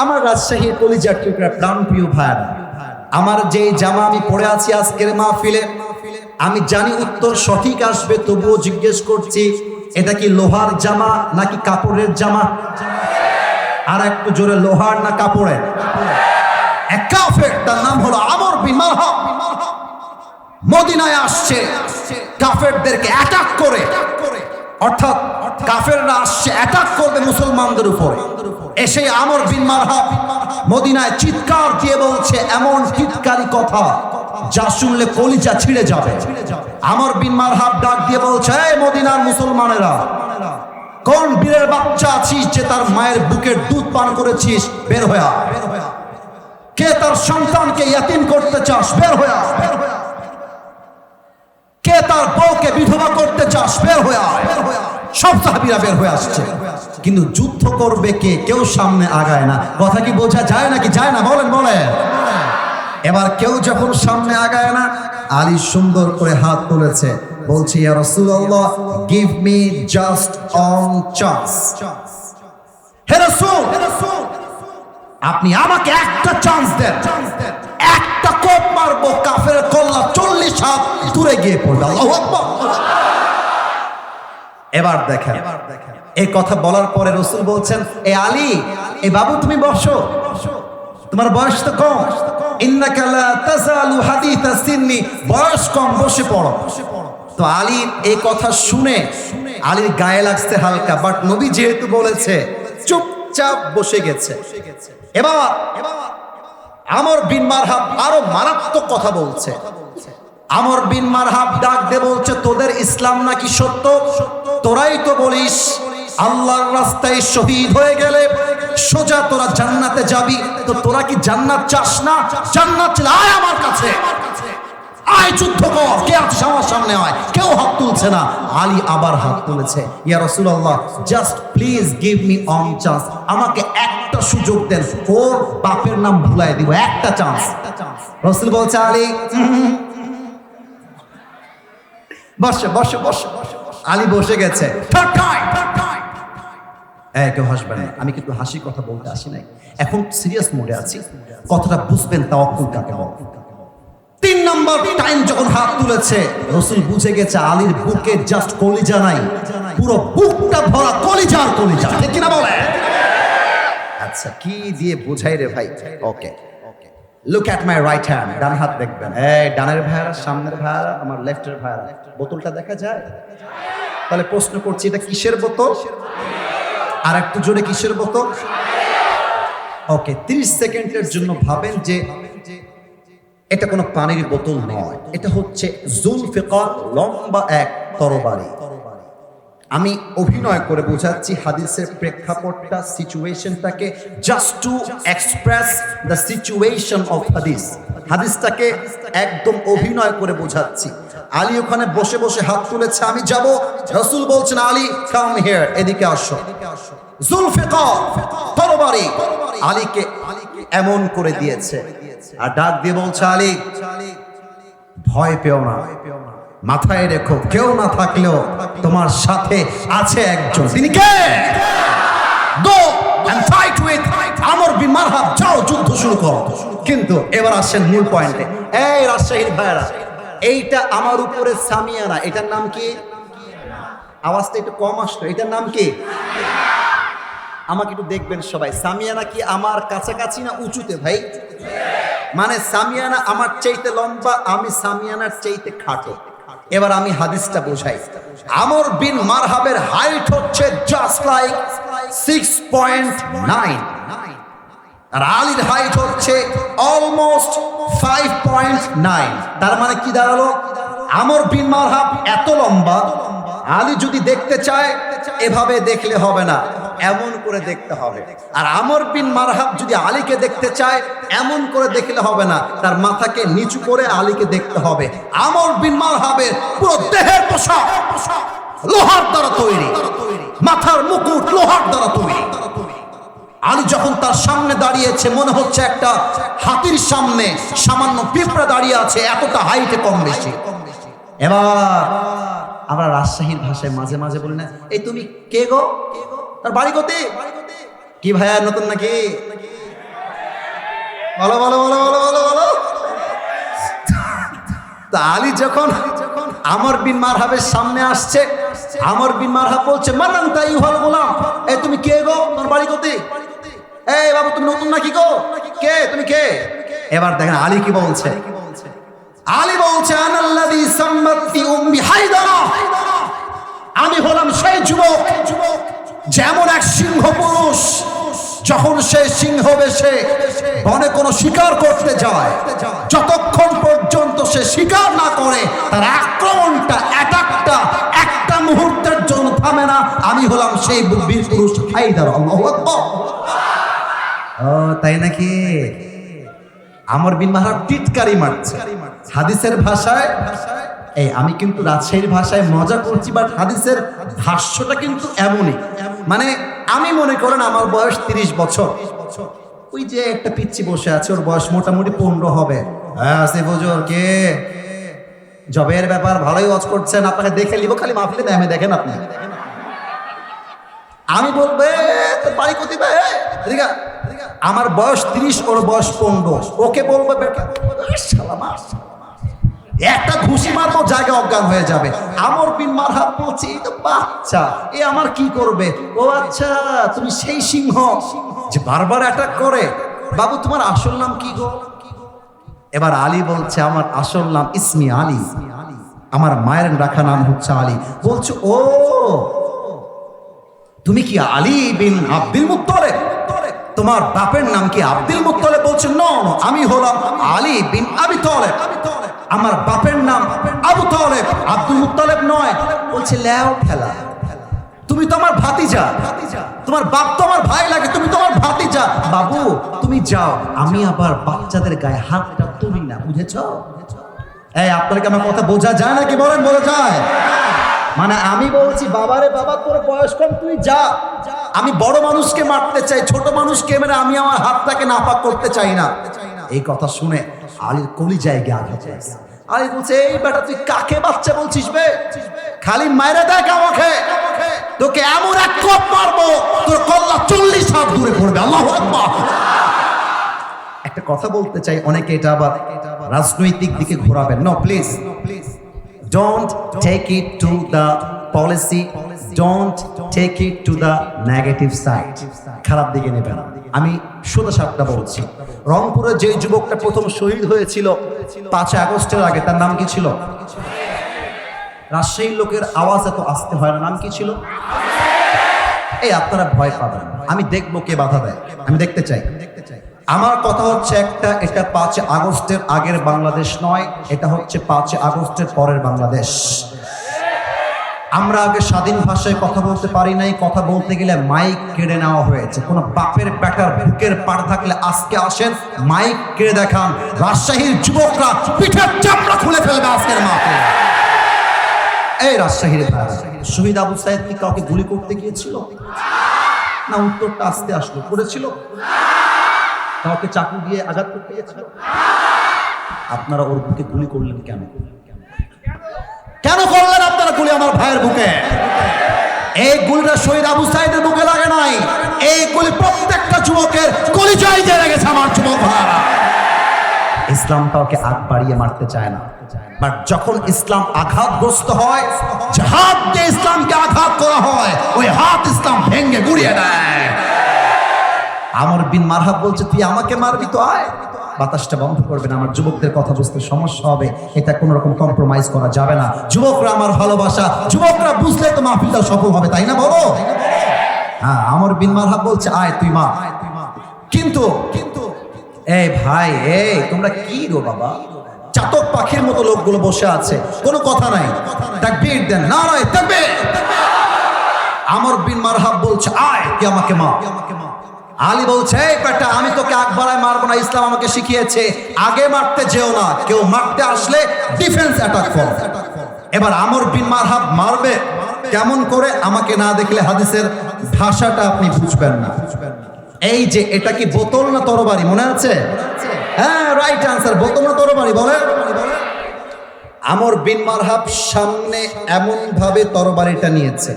আমার রাজশাহীর কলিজার টুকরা প্রাণপ্রিয় ভাইরা, আমার যে জামা আমি পরে আছি আজকের মাহফিলে, আমি জানি উত্তর সঠিক আসবে, তবুও জিজ্ঞেস করছি, এটা কি লোহার জামা নাকি কাপড়ের জামা? আর একটু জোরে, লোহার না কাপড়ের? এক কাফের, তার নাম হলো আমর বিন মালহাম, মদিনায় আসছে কাফেরদেরকে অ্যাটাক করে। অর্থাৎ কাফেররা আসছে অ্যাটাক করবে মুসলমানদের উপরে। এসে আমর বিন মালহাম মদিনায় চিৎকার দিয়ে বলছে এমন চিৎকারী কথা যা শুনলে কলিজা ছিঁড়ে যাবে। আমর বিন মালহাম ডাক দিয়ে বলছে, এই মদিনার মুসলমানেরা, কোন বীরের বাচ্চা আছিস যে তার মায়ের বুকের দুধ পান করেছিস? বের হয়ে আয়। কে তার সন্তানকে ইয়াতিম করতে চাস? বের হয়ে আয়। কে তার বউকে বিধবা করতে চাস? বের হয়ে আয়। সব সাহাবীরা বের হয়ে আসছে, কিন্তু যুদ্ধ করবে কে? কেউ সামনে আগায় না। কথা কি বোঝা যায় নাকি যায় না? বলেন বলেন। এবার কেউ যখন সামনে আগায় না, আলী সুন্দর করে হাত তুলেছে, বলছে, ইয়া রাসূলুল্লাহ, give me just one chance. হে রাসূল, আপনি আমাকে একটা চান্স দেন, একটা কোপ মারবো, কাফের কল্লা 40 হাত দূরে গিয়ে পড়বে। আল্লাহু আকবার। এবার দেখেন, এই কথা বলার পরে রাসূল বলছেন, এ আলী, এ বাবু তুমি বসো, তোমার বয়স তো কম, ইন্নাকা লা তাযালু হাদিথা সিন্নি, বয়স কম, বসে পড়ো। তো আলী এই কথা শুনে আলীর গায়ে লাগছে হালকা, বাট নবী যেহেতু বলেছে, চুপচাপ বসে গেছে। এবার আমর বিন মারহাব আরো মারাত্মক কথা বলছে। আমর বিন মারহাব ডাক দিয়ে বলছে, তোদের ইসলাম নাকি সত্য? তোরাই তো বলিস আল্লাহর রাস্তায় শহীদ হয়ে গেলে সোজা তোরা জান্নাতে যাবি। তো তোরা কি জান্নাত চাস না? জান্নাত চাইলে আয় আমার কাছে, আয় যুদ্ধ কর। কে আছে আমার সামনে? আয়। কেউ হাত তুলছে না। আলী আবার হাত তুলেছে। ইয়া রাসূলুল্লাহ, just please give me one chance, আমাকে একটা সুযোগ দেন, ওর বাপের নাম ভুলাই দিব, একটা চান্স। রাসূল বলছে, আলী বসে বসে বসে। আলী বসে গেছে। কেউ হাসবেন না, আমি কিন্তু হাসি কথা বলতে আসি নাই, এখন সিরিয়াস মোডে আছি। কথাটা বুঝবেন তাওয়াক্কুল কাকে বলে। 3 নম্বর টাইম যখন হাত তুলেছে, রাসূল বুঝে গেছে আলীর বুকে জাস্ট কলিজা নাই, পুরো বুকটা ভরা কলিজার কলিজা। ঠিক কিনা বলে? আচ্ছা, কি দিয়ে বোঝাই রে ভাই? Okay, look at my right hand. ডান হাত দেখবেন। ডানের ভাইয়ারা, সামনের ভাইয়ারা, আমার লেফটের ভাইয়ারা, বোতলটা দেখা যায়? তাহলে প্রশ্ন করছি, এটা কিসের বোতল? আর একটু জোরে, কিসের বোতল? ওকে, 30 সেকেন্ডের জন্য ভাবেন যে এটা কোনো পানির বোতল নয়, এটা হচ্ছে জুলফিকার, লম্বা এক তরবারি। আমি অভিনয় করে বোঝাচ্ছি হাদিসের প্রেক্ষাপটটা, সিচুয়েশনটাকে, just to express the situation of হাদিস। হাদিসটাকে একদম অভিনয় করে বোঝাচ্ছি। আলী ওখানে বসে বসে হাত তুলেছে, আমি যাব। রাসূল বলছেন, আলী কাম হিয়ার, এদিকে আসো। জুলফিকার, তরবারি আলীকে এমন করে দিয়েছে, আর ডাক দিয়ে বলছে, আলী ভয় পেও না, মাথায় রেখো কেউ না থাকলেও তোমার সাথে আছে একজন। তিনি কে? গো এন্ড ফাইট উইথ আমর বিন মারহাব, যাও যুদ্ধ শুরু করো। কিন্তু এবার আসেন মূল পয়েন্টে। এই রাজশাহীর ভাইরা, এইটা আমার উপরে সামিয়ানা, এটার নাম কি? আওয়াজটা একটু কম আসতো। এটার নাম কি? আমাকে একটু দেখবেন সবাই, সামিয়ানা কি আমার কাছাকাছি না উঁচুতে ভাই? মানে সামিয়ানা আমার চাইতে লম্বা, আমি সামিয়ানার চাইতে খাটো। এবার আমি হাদিসটা বোঝাই। আমর বিন মারহাবের হাইট হচ্ছে জাস্ট লাইক 6.9, আর আলীর হাইট হচ্ছে অলমোস্ট 5.9। তার মানে কি দাঁড়ালো? আমর বিন মারহাব এত লম্বা, আলী যদি দেখতে চায় এভাবে দেখলে হবে না, এমন করে দেখতে হবে। আর আমর বিন মারহাব যদি আলীকে দেখতে চায় এমন করে দেখলে হবে না, তার মাথাকে নিচু করে আলীকে দেখতে হবে। আমর বিন মারহাবের পুরো দেহের পোশাক লোহার দ্বারা তৈরি, মাথার মুকুট লোহার দ্বারা তৈরি। আলী যখন তার সামনে দাঁড়িয়েছে, মনে হচ্ছে একটা হাতির সামনে সামান্য পিঁপড়া দাঁড়িয়ে আছে, এতটা হাইটে কম বেশি। এবার আমরা রাজশাহীর ভাষায় মাঝে মাঝে বলি না, এই তুমি কে গো? তার বাড়ি কোথায়? কি ভাইয়া নতুন নাকি? বলো বলো বলো বলো বলো বলো। তা আলী যখন আমর বিন মারহাবের সামনে আসছে, আমর বিন মারহাব বলছে, মানান তাই হল গোলাম, এই তুমি কে গো? তোমার বাড়ি কোথায়? এই বাবু তুমি নতুন নাকি গো? কে তুমি কে? এবার দেখেন আলী কি বলছে। আলী বলছে, আনাল্লাযী সাম্মাতি উম্মি হায়দারা, আমি হলাম সেই যুবক যেমন এক সিংহ পুরুষ যখন সে সিংহ বেশে বনে কোনো শিকার করতে যায়, যতক্ষণ পর্যন্ত সে শিকার না করে তার আক্রমণটা, অ্যাটাকটা একটা মুহূর্তের জন্য থামে না, আমি হলাম সেই বীর পুরুষ হায়দার। আল্লাহু আকবার। ও তাই নাকি? আমর বিন মারহাব টিটকারি মারছে। হাদিসের ভাষায়, এই আমি কিন্তু রাজশাহীর ভাষায় মজা করছি, বাট হাদিসের ভাষ্যটা কিন্তু এমনই। মানে আমি মনে করেন আমার বয়স 30 বছর, ওই যে একটা পিচ্চি বসে আছে, ওর বয়স মোটামুটি 15 হবে। হ্যাঁ আসিফ হুজুর কে? জবের ব্যাপার ভালোই ওয়াজ করছেন, আপনাকে দেখে নিব খালি মাহফিলে, আমি দেখেন আপনি। আমি বলবে বাড়ি কোথায় ভাই? আমার বয়স 30, ওর বয়স 15। ওকে বলবো বেটা একটা ঘুষি মারবো, জায়গা অজ্ঞান হয়ে যাবে। আমর বিন মারহাব বলছে, এই তো বাচ্চা, এ আমার কি করবে? ও আচ্ছা, তুমি সেই সিংহ যে বারবার অ্যাটাক করে। বাবু তোমার আসল নাম কি গো? এবার আলী বলছে, আমার আসল নাম ইসমি আলী, আমার মায়ের রাখা নাম হচ্ছে আলী। বলছে, ও তুমি কি আলী বিন আব্দুল মুত্তালিব? তোমার বাপের নাম কি আব্দুল মুত্তালিব? বলছে নো, আমি হলাম আলী বিন আবি তালেব, আমার বাপের নাম আবু তালেব, আব্দুল মুত্তালিব নয়। বলছে লেও খেলা, তুমি তো আমার ভাতিজা, তোমার বাপ তো আমার ভাই লাগে, তুমি তো আমার ভাতিজা। বাবু তুমি যাও, আমি আবার বাচ্চাদের গায়ে হাতটা তুলি না, বুঝেছো? এই আপনাকে আমার কথা বোঝা যায় নাকি? বলেন বোঝা যায়? মানে আমি বলছি বাবারে বাবা, তোর বয়স কম, তুই যা। আমি বড় মানুষকে মারতে চাই, ছোট মানুষকে মেরে আমি আমার হাতটাকে নাপাক করতে চাই না। এই কথা শুনে আলীর কলিজায় আঘাত হয়েছে। আলী বলছে এই বেটা তুই কাকে বাচ্চা বলছিস বে? খালি মাইরে দেখ আমাকে, তোকে এমন এক কোপ মারবো তোর কল্লা 40 হাত দূরে পড়বে। আল্লাহু আকবার। একটা কথা বলতে চাই, অনেকে এটা আবার রাজনৈতিক দিকে ঘোরাবেন। No please, don't take it to the policy, don't take it to the negative side, খারাপ দিকে নেবেন না। আমি সোজা সাপটা বলছি, রংপুরে যে যুবকটা প্রথম শহীদ হয়েছিল 5 আগস্টের আগে, তার নাম কি ছিল? রাজশাহীর লোকের আওয়াজ এত আসতে হয় না, নাম কি ছিল? এই আপনারা ভয় পাবেন, আমি দেখবো কে বাধা দেয়, আমি দেখতে চাই। আমার কথা হচ্ছে একটা, এটা 5 আগস্টের আগের বাংলাদেশ নয়, এটা হচ্ছে 5 আগস্টের পরের বাংলাদেশ। আমরা আগে স্বাধীন ভাষায় কথা বলতে পারি নাই, কথা বলতে গেলে মাইক কেড়ে নেওয়া হয়েছে। কোন বাপের বেটার বুকের পাড় থাকলে আজকে আসেন, মাইক কেড়ে দেখান, রাজশাহীর যুবকরা পিঠের চামড়া খুলে ফেলবে আজকের মাঠে। এই রাজশাহীর শহীদ আবু সাইদ কি কাউকে গুলি করতে গিয়েছিল না? উত্তরটা আসতে আসলো, করেছিল? কাউকে চাকু দিয়ে আঘাত করতে গিয়েছিল? আপনারা ওর বুকে গুলি করলেন কেন? কেন করলেন আপনারা গুলি আমার ভাইয়ের বুকে? এই গুলিটা শহীদ আবু সাইদের বুকে লাগে নাই, এই গুলি প্রত্যেকটা যুবকের কলিজায় দিয়ে লেগেছে আমার যুবক ভাইরা। ইসলাম কাউকে আগ বাড়িয়ে মারতে চায় না, বাট যখন ইসলাম আঘাতগ্রস্ত হয়, যে হাত দিয়ে ইসলামকে আঘাত করা হয়, ওই হাত ইসলাম ভেঙে গুড়িয়ে দেয়। আমর বিন মারহাব বলছে তুই আমাকে মারবি তো আয়। বাতাসটা বন্ধ করবেন, আমার যুবকদের কথা বুঝতে সমস্যা হবে, এটা কোনো রকম কম্প্রোমাইজ করা যাবে না। যুবকরা আমার ভালোবাসা, যুবকরা বুঝলে তো মাহফিলটা সফল হবে, তাই না বলো? হ্যাঁ, আমর বিন মারহাব বলছে আয় তুই মা। কিন্তু এই ভাই, এই তোমরা কি গো বাবা, চাতক পাখির মতো লোকগুলো বসে আছে, কোনো কথা নাই, তাকবীর দেন, নারায়ে তাকবীর। আমর বিন মারহাব বলছে আয় তুই আমাকে মা। আলী বলছে এই বেটা আমি তোকে আগ বাড়ায় মারবো না, ইসলাম আমাকে শিখিয়েছে আগে মারতে যেও না, কেউ মারতে আসলে ডিফেন্স অ্যাটাক করো। এবার আমর বিন মারহাব মারবে কেমন করে, আমাকে না দেখলে হাদিসের ভাষাটা আপনি বুঝবেন না। এই যে এটা কি বোতল না তরবারি, মনে আছে? হ্যাঁ, রাইট আনসার, বোতল না তরবারি বলে। আমর বিন মারহাব সামনে এমন ভাবে তরবারিটা নিয়েছে,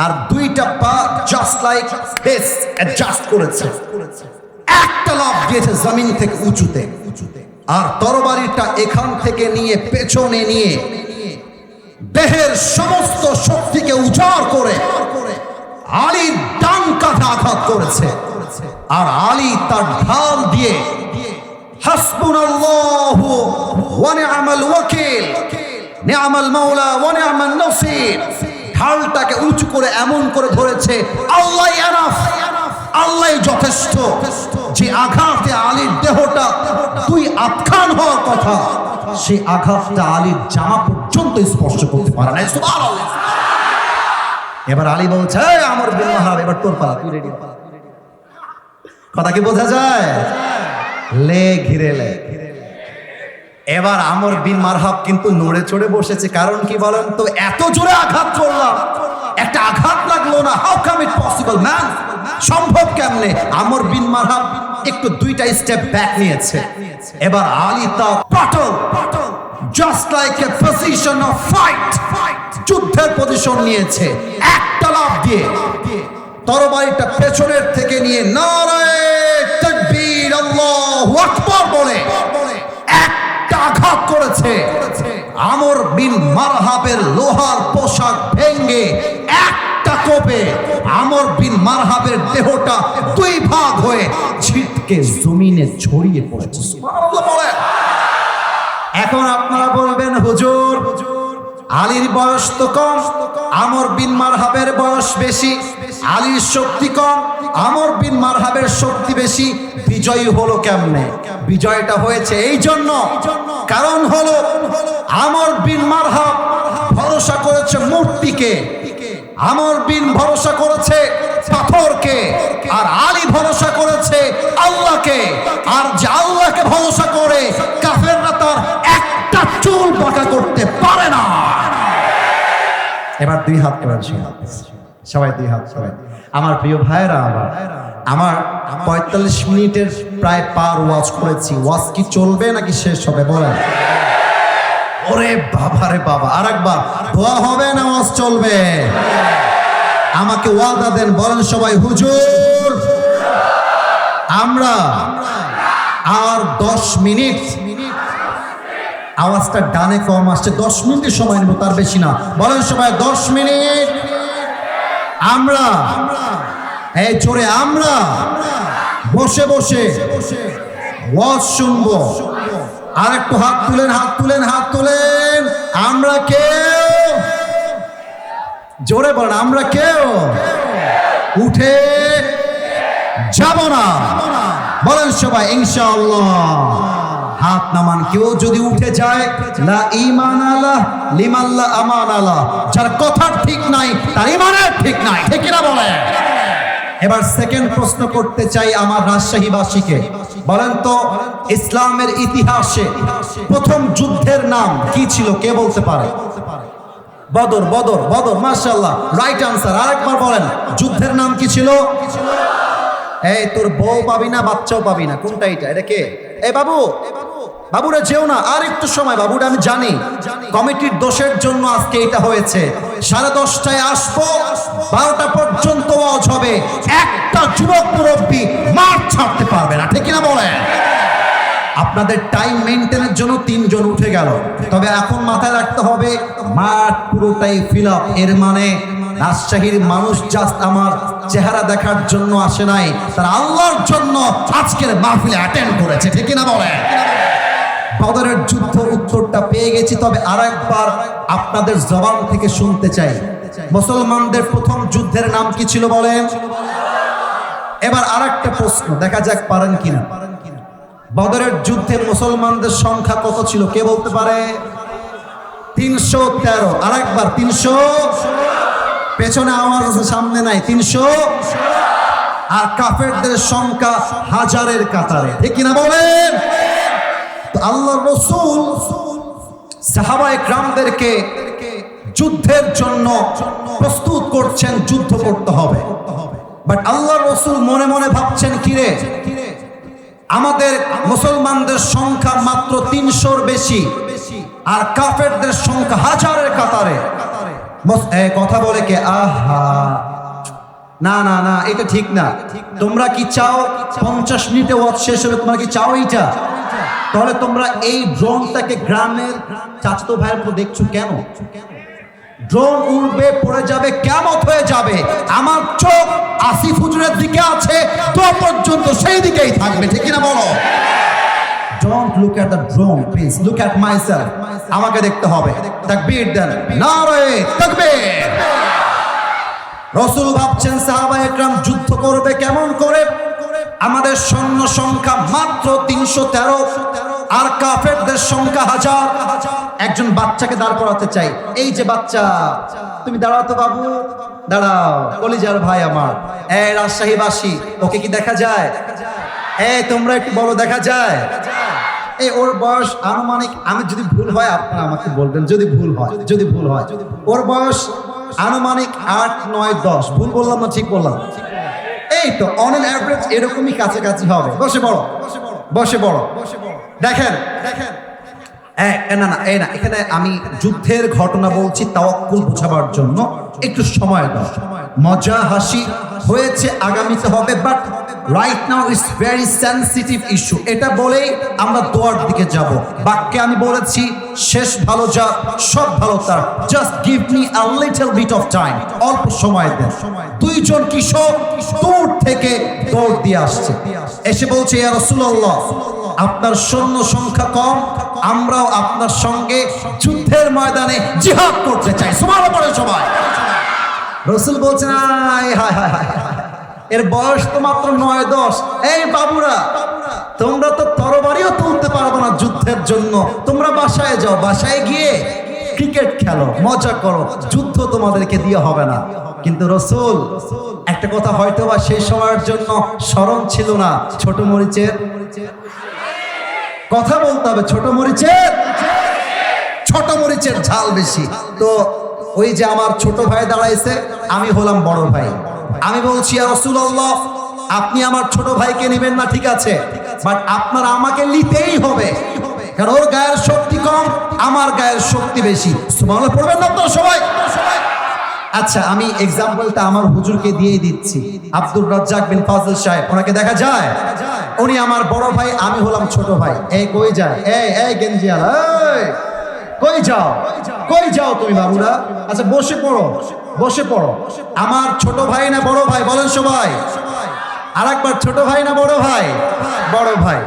আর দুইটা পা জাস্ট লাইক দিস অ্যাডজাস্ট করেছে, একটা লাফ দিয়েছে জমিন থেকে উঁচুতে, আর তরবারিটা এখান থেকে নিয়ে পেছনে নিয়ে দেহের সমস্ত শক্তিকে উজাড় করে আলীর ডান কাঁধে আঘাত করেছে। আর আলী তার ঢাল দিয়ে হাসবুনাল্লাহু ওয়া নি'মাল ওয়াকিল, নি'মাল মাওলা ওয়া নি'মান নাসির, ঢালটাকে উঁচু করে এমন করে ধরেছে, আল্লাহ এনাফ, আল্লাহ যথেষ্ট। যে আঘাতে আলীর দেহটা দুই আটখান হওয়ার কথা, সেই আঘাতটা আলীর জামা পর্যন্ত স্পর্শ করতে পারে না। সুবহানাল্লাহ। এবার আলী বলছে আমর বিন মারহাব এবার তোর পালা, তুই রেডি। কথা কি বোঝা যায়? লে ঘিরে লে। এবার আমর বিন মারহাব কিন্তু নড়ে চড়ে বসেছে, কারণ কি বলেন তো, এত জোরে আঘাত করলাম, একটা আঘাত লাগলো না, how come it possible man, সম্ভব কেমনে? আমর বিন মারহাব একটু দুইটা স্টেপ ব্যাক নিয়েছে। এবার আলী তা পাটল, just like a position of fight, যুদ্ধের পজিশন নিয়েছে, একটা লাফ দিয়ে তরবারিটা পেছনের থেকে নিয়ে নারায়ে তাকবীর আল্লাহু আকবার বলে একটা আঘাত করেছে। আমর বিন মারহাবের লোহার পোশাক ভেঙে একটা কোপে আমর বিন মারহাবের দেহটা দুই ভাগ হয়ে ছিটকে জমিনে ছড়িয়ে পড়েছে। সুবহানাল্লাহ বলে। এখন আপনারা বলবেন হুজুর আলীর বয়স তো কম, আমর বিন মারহাবের বয়স বেশি। আলীর শক্তি কম, আমর বিন মারহাবের শক্তি বেশি। বিজয়ী হলো কেমনে? বিজয়টা হয়েছে এই জন্য, কারণ হলো আমর বিন মারহাব ভরসা করেছে মূর্তিকে, আমর বিন ভরসা করেছে পাথরকে, আর আলী ভরসা করেছে আল্লাহকে। আর যে আল্লাহকে ভরসা করে, কাফেররা তার একটা চুল বাঁকা করতে পারে না। এবার দুই হাত করেন সবাই, দুই হাত করেন। আমার প্রিয় ভাইরা, আমার 45 মিনিটের প্রায় পার ওয়াজ করেছি। ওয়াজ কি চলবে নাকি শেষ হবে বলেন? ওরে বাবা রে বাবা, আরেকবার দোয়া হবে না ওয়াজ চলবে? আমাকে ওয়াদা দেন, বলেন সবাই হুজুর আমরা আর 10 মিনিট। আওয়াজটা ডানে কম আসছে, 10 মিনিটের সময় নেব, তার বেশি না। বলেন সবাই 10 মিনিট আমরা, এই জোরে আমরা বসে বসে ওয়াজ শুনবো। আর একটু হাত তুলেন, হাত তুলেন, হাত তুলেন। আমরা কেউ, জোরে বলেন, আমরা কেউ উঠে যাব না। বলেন সবাই ইনশাআল্লাহ। হাত নামান। কেউ যদি উঠে যায়, লা ঈমান আলাহ লিমান লা আমান আলাহ, যার কথা ঠিক নাই তার ঈমানের ঠিক নাই, ঠিক না বলে? এবার সেকেন্ড প্রশ্ন করতে চাই আমার রাজশাহীবাসীকে। বলেন তো, ইসলামের ইতিহাসে প্রথম যুদ্ধের নাম কি ছিল? কে বলতে পারে? বদর, বদর, বদর। মাশাআল্লাহ, রাইট আনসার। আরেকবার বলেন, যুদ্ধের নাম কি ছিল? এই তোর বউ পাবি না, বাচ্চাও পাবি না, কোনটা এটা? এটা কে? এই বাবু, বাবুরা যেও না, আর একটু সময়। বাবুরা আমি জানি কমিটির দোষের জন্য আজকে এটা হয়েছে। 10:30টায় আসবো, 12টা পর্যন্ত ওয়াজ হবে। একটা যুবক মুরব্বী মাঠ ছাড়তে পারবে না, ঠিক না বলে? আপনাদের টাইম মেইনটেনের জন্য 3 জন উঠে গেল। তবে এখন মাথায় রাখতে হবে, মাঠ পুরোটাই ফিল আপ। এর মানে রাজশাহীর মানুষ জাস্ট আমার চেহারা দেখার জন্য আসে নাই, তারা আল্লাহর জন্য আজকের মাহফিলে অ্যাটেন্ড করেছে, ঠিক না বলে? বদরের যুদ্ধ উত্তরটা পেয়ে গেছি, তবে আরেকবার আপনাদের জবান থেকে শুনতে চাই। মুসলমানদের প্রথম যুদ্ধের নাম কি ছিল বলেন? এবার আরেকটা প্রশ্ন, দেখা যাক পারেন কিনা। বদরের যুদ্ধে মুসলমানদের সংখ্যা কত ছিল? কে বলতে পারে? 313। আরেকবার 300। পেছনে আওয়াজ আছে, সামনে নাই। 300। আর কাফেরদের সংখ্যা হাজারের কাতারে, ঠিক কিনা বলেন? তো আল্লাহর রাসূল সাহাবায়ে কেরামদেরকে যুদ্ধের জন্য প্রস্তুত করছেন, যুদ্ধ করতে হবে। বাট আল্লাহর রাসূল মনে মনে ভাবছেন, কিরে আমাদের মুসলমানদের সংখ্যা মাত্র 300-র বেশি, আর কাফেরদের সংখ্যা হাজারের কাতারে। কথা বলে কে? আহা, না না না, এটা ঠিক না। তোমরা কি চাও 50 মিনিটে ওয়াজ শেষ হবে? তোমরা কি চাও এইটা? তাহলে তোমরা এই ড্রোনটাকে গ্রামের চাচাতো ভাইয়ের মতো দেখছো কেন? ড্রোন উড়বে, পড়ে যাবে, কিয়ামত হয়ে যাবে। আমার চোখ আসিফ হুজুরের দিকে আছে, তো পর্যন্ত সেই দিকেই থাকবে, ঠিক না বলো? Don't look at the drone, please look at myself. আমাকে দেখতে হবে। তাকবীর দেন, নারে তাকবীর। রাসূল ভাবছেন সাহাবায়ে কেরাম যুদ্ধ করবে কেমন করে? আমাদের সৈন্য সংখ্যা মাত্র 313, আর কাফেরদের সংখ্যা হাজার। একজন বাচ্চাকে দাঁড় করাতে চাই। এই যে বাচ্চা, তুমি দাঁড়াও তো বাবু, দাঁড়াও। কলিজার ভাই আমার, এই রাজশাহীবাসী, ওকে কি দেখা যায়? এই তোমরা একটু বলো, দেখা যায়? এই ওর বয়স আনুমানিক, আমি যদি ভুল হয় আপনারা আমাকে বলবেন, যদি ভুল হয়, যদি ভুল হয়। ওর বয়স আনুমানিক 8, 9, 10। ভুল বললাম না ঠিক বললাম? এই তো অন এন অ্যাভারেজ এরকমই কাছাকাছি হবে। বসে বড়, বসে বড়। দেখেন দেখেন, না না, এই না, এখানে আমি যুদ্ধের ঘটনা বলছি তাওয়াক্কুল বোঝাবার জন্য। একটু সময় দাও। মজা হাসি হয়েছে, আগামীতে হবে, but right now it's very sensitive issue. এটা বলেই আমরা দোয়ার দিকে যাব। বাক্যে আমি বলেছি, শেষ ভালো যা সব ভালো তার, just give me a little bit of time, অল্প সময় দেন। 2 জন কিশোর দূর থেকে দৌড় দিয়ে আসছে, এসে বলছে, ইয়া রাসূলুল্লাহ, আপনার সৈন্য সংখ্যা কম, আমরাও আপনার সঙ্গে যুদ্ধের ময়দানে জিহাদ করতে চাই। সুবহানাল্লাহ পড়ে সবাই। রাসূল বলছেন আয় হায় হায় হায়, এর বয়স তো মাত্র 9-10। এই বাবুরা, তোমরা তো তরবারিও তুলতে পারবে না যুদ্ধের জন্য, তোমরা বাসায় যাও, বাসায় গিয়ে ক্রিকেট খেলো, মজা করো, যুদ্ধ তোমাদেরকে দিয়ে হবে না। কিন্তু রাসূল একটা কথা হয়তো বা সেই সময়ের জন্য স্মরণ ছিল না, ছোট মরিচের কথা বলতে হবে, ছোট মরিচের ঝাল বেশি। তো ওই যে আমার ছোট ভাই দাঁড়াইছে, আমি হলাম বড় ভাই। আমি বলছি ইয়া রাসূলুল্লাহ, আপনি আমার ছোট ভাইকে নেবেন না ঠিক আছে, বাট আপনার আমাকে নিতেই হবে, কারণ ওর গায়ের শক্তি কম, আমার গায়ের শক্তি বেশি। সুবহানাল্লাহ পড়বেন না আপনারা সবাই? আচ্ছা, আমি এক্সাম্পলটা আমার হুজুরকে দিয়েই দিচ্ছি। আব্দুর রাজ্জাক বিন ফাজল সাহেব, ওনাকে দেখা যায়, উনি আমার বড় ভাই, আমি হলাম ছোট ভাই। এই কই যায়, এই গেঞ্জিয়ালা, এই কই যাও তুমি বাবুরা? আচ্ছা বসে পড়ো। আমার ছোট ভাই না বড় ভাই বলেন সবাই? আরেকবার, ছোট ভাই না বড় ভাই? বড় ভাই।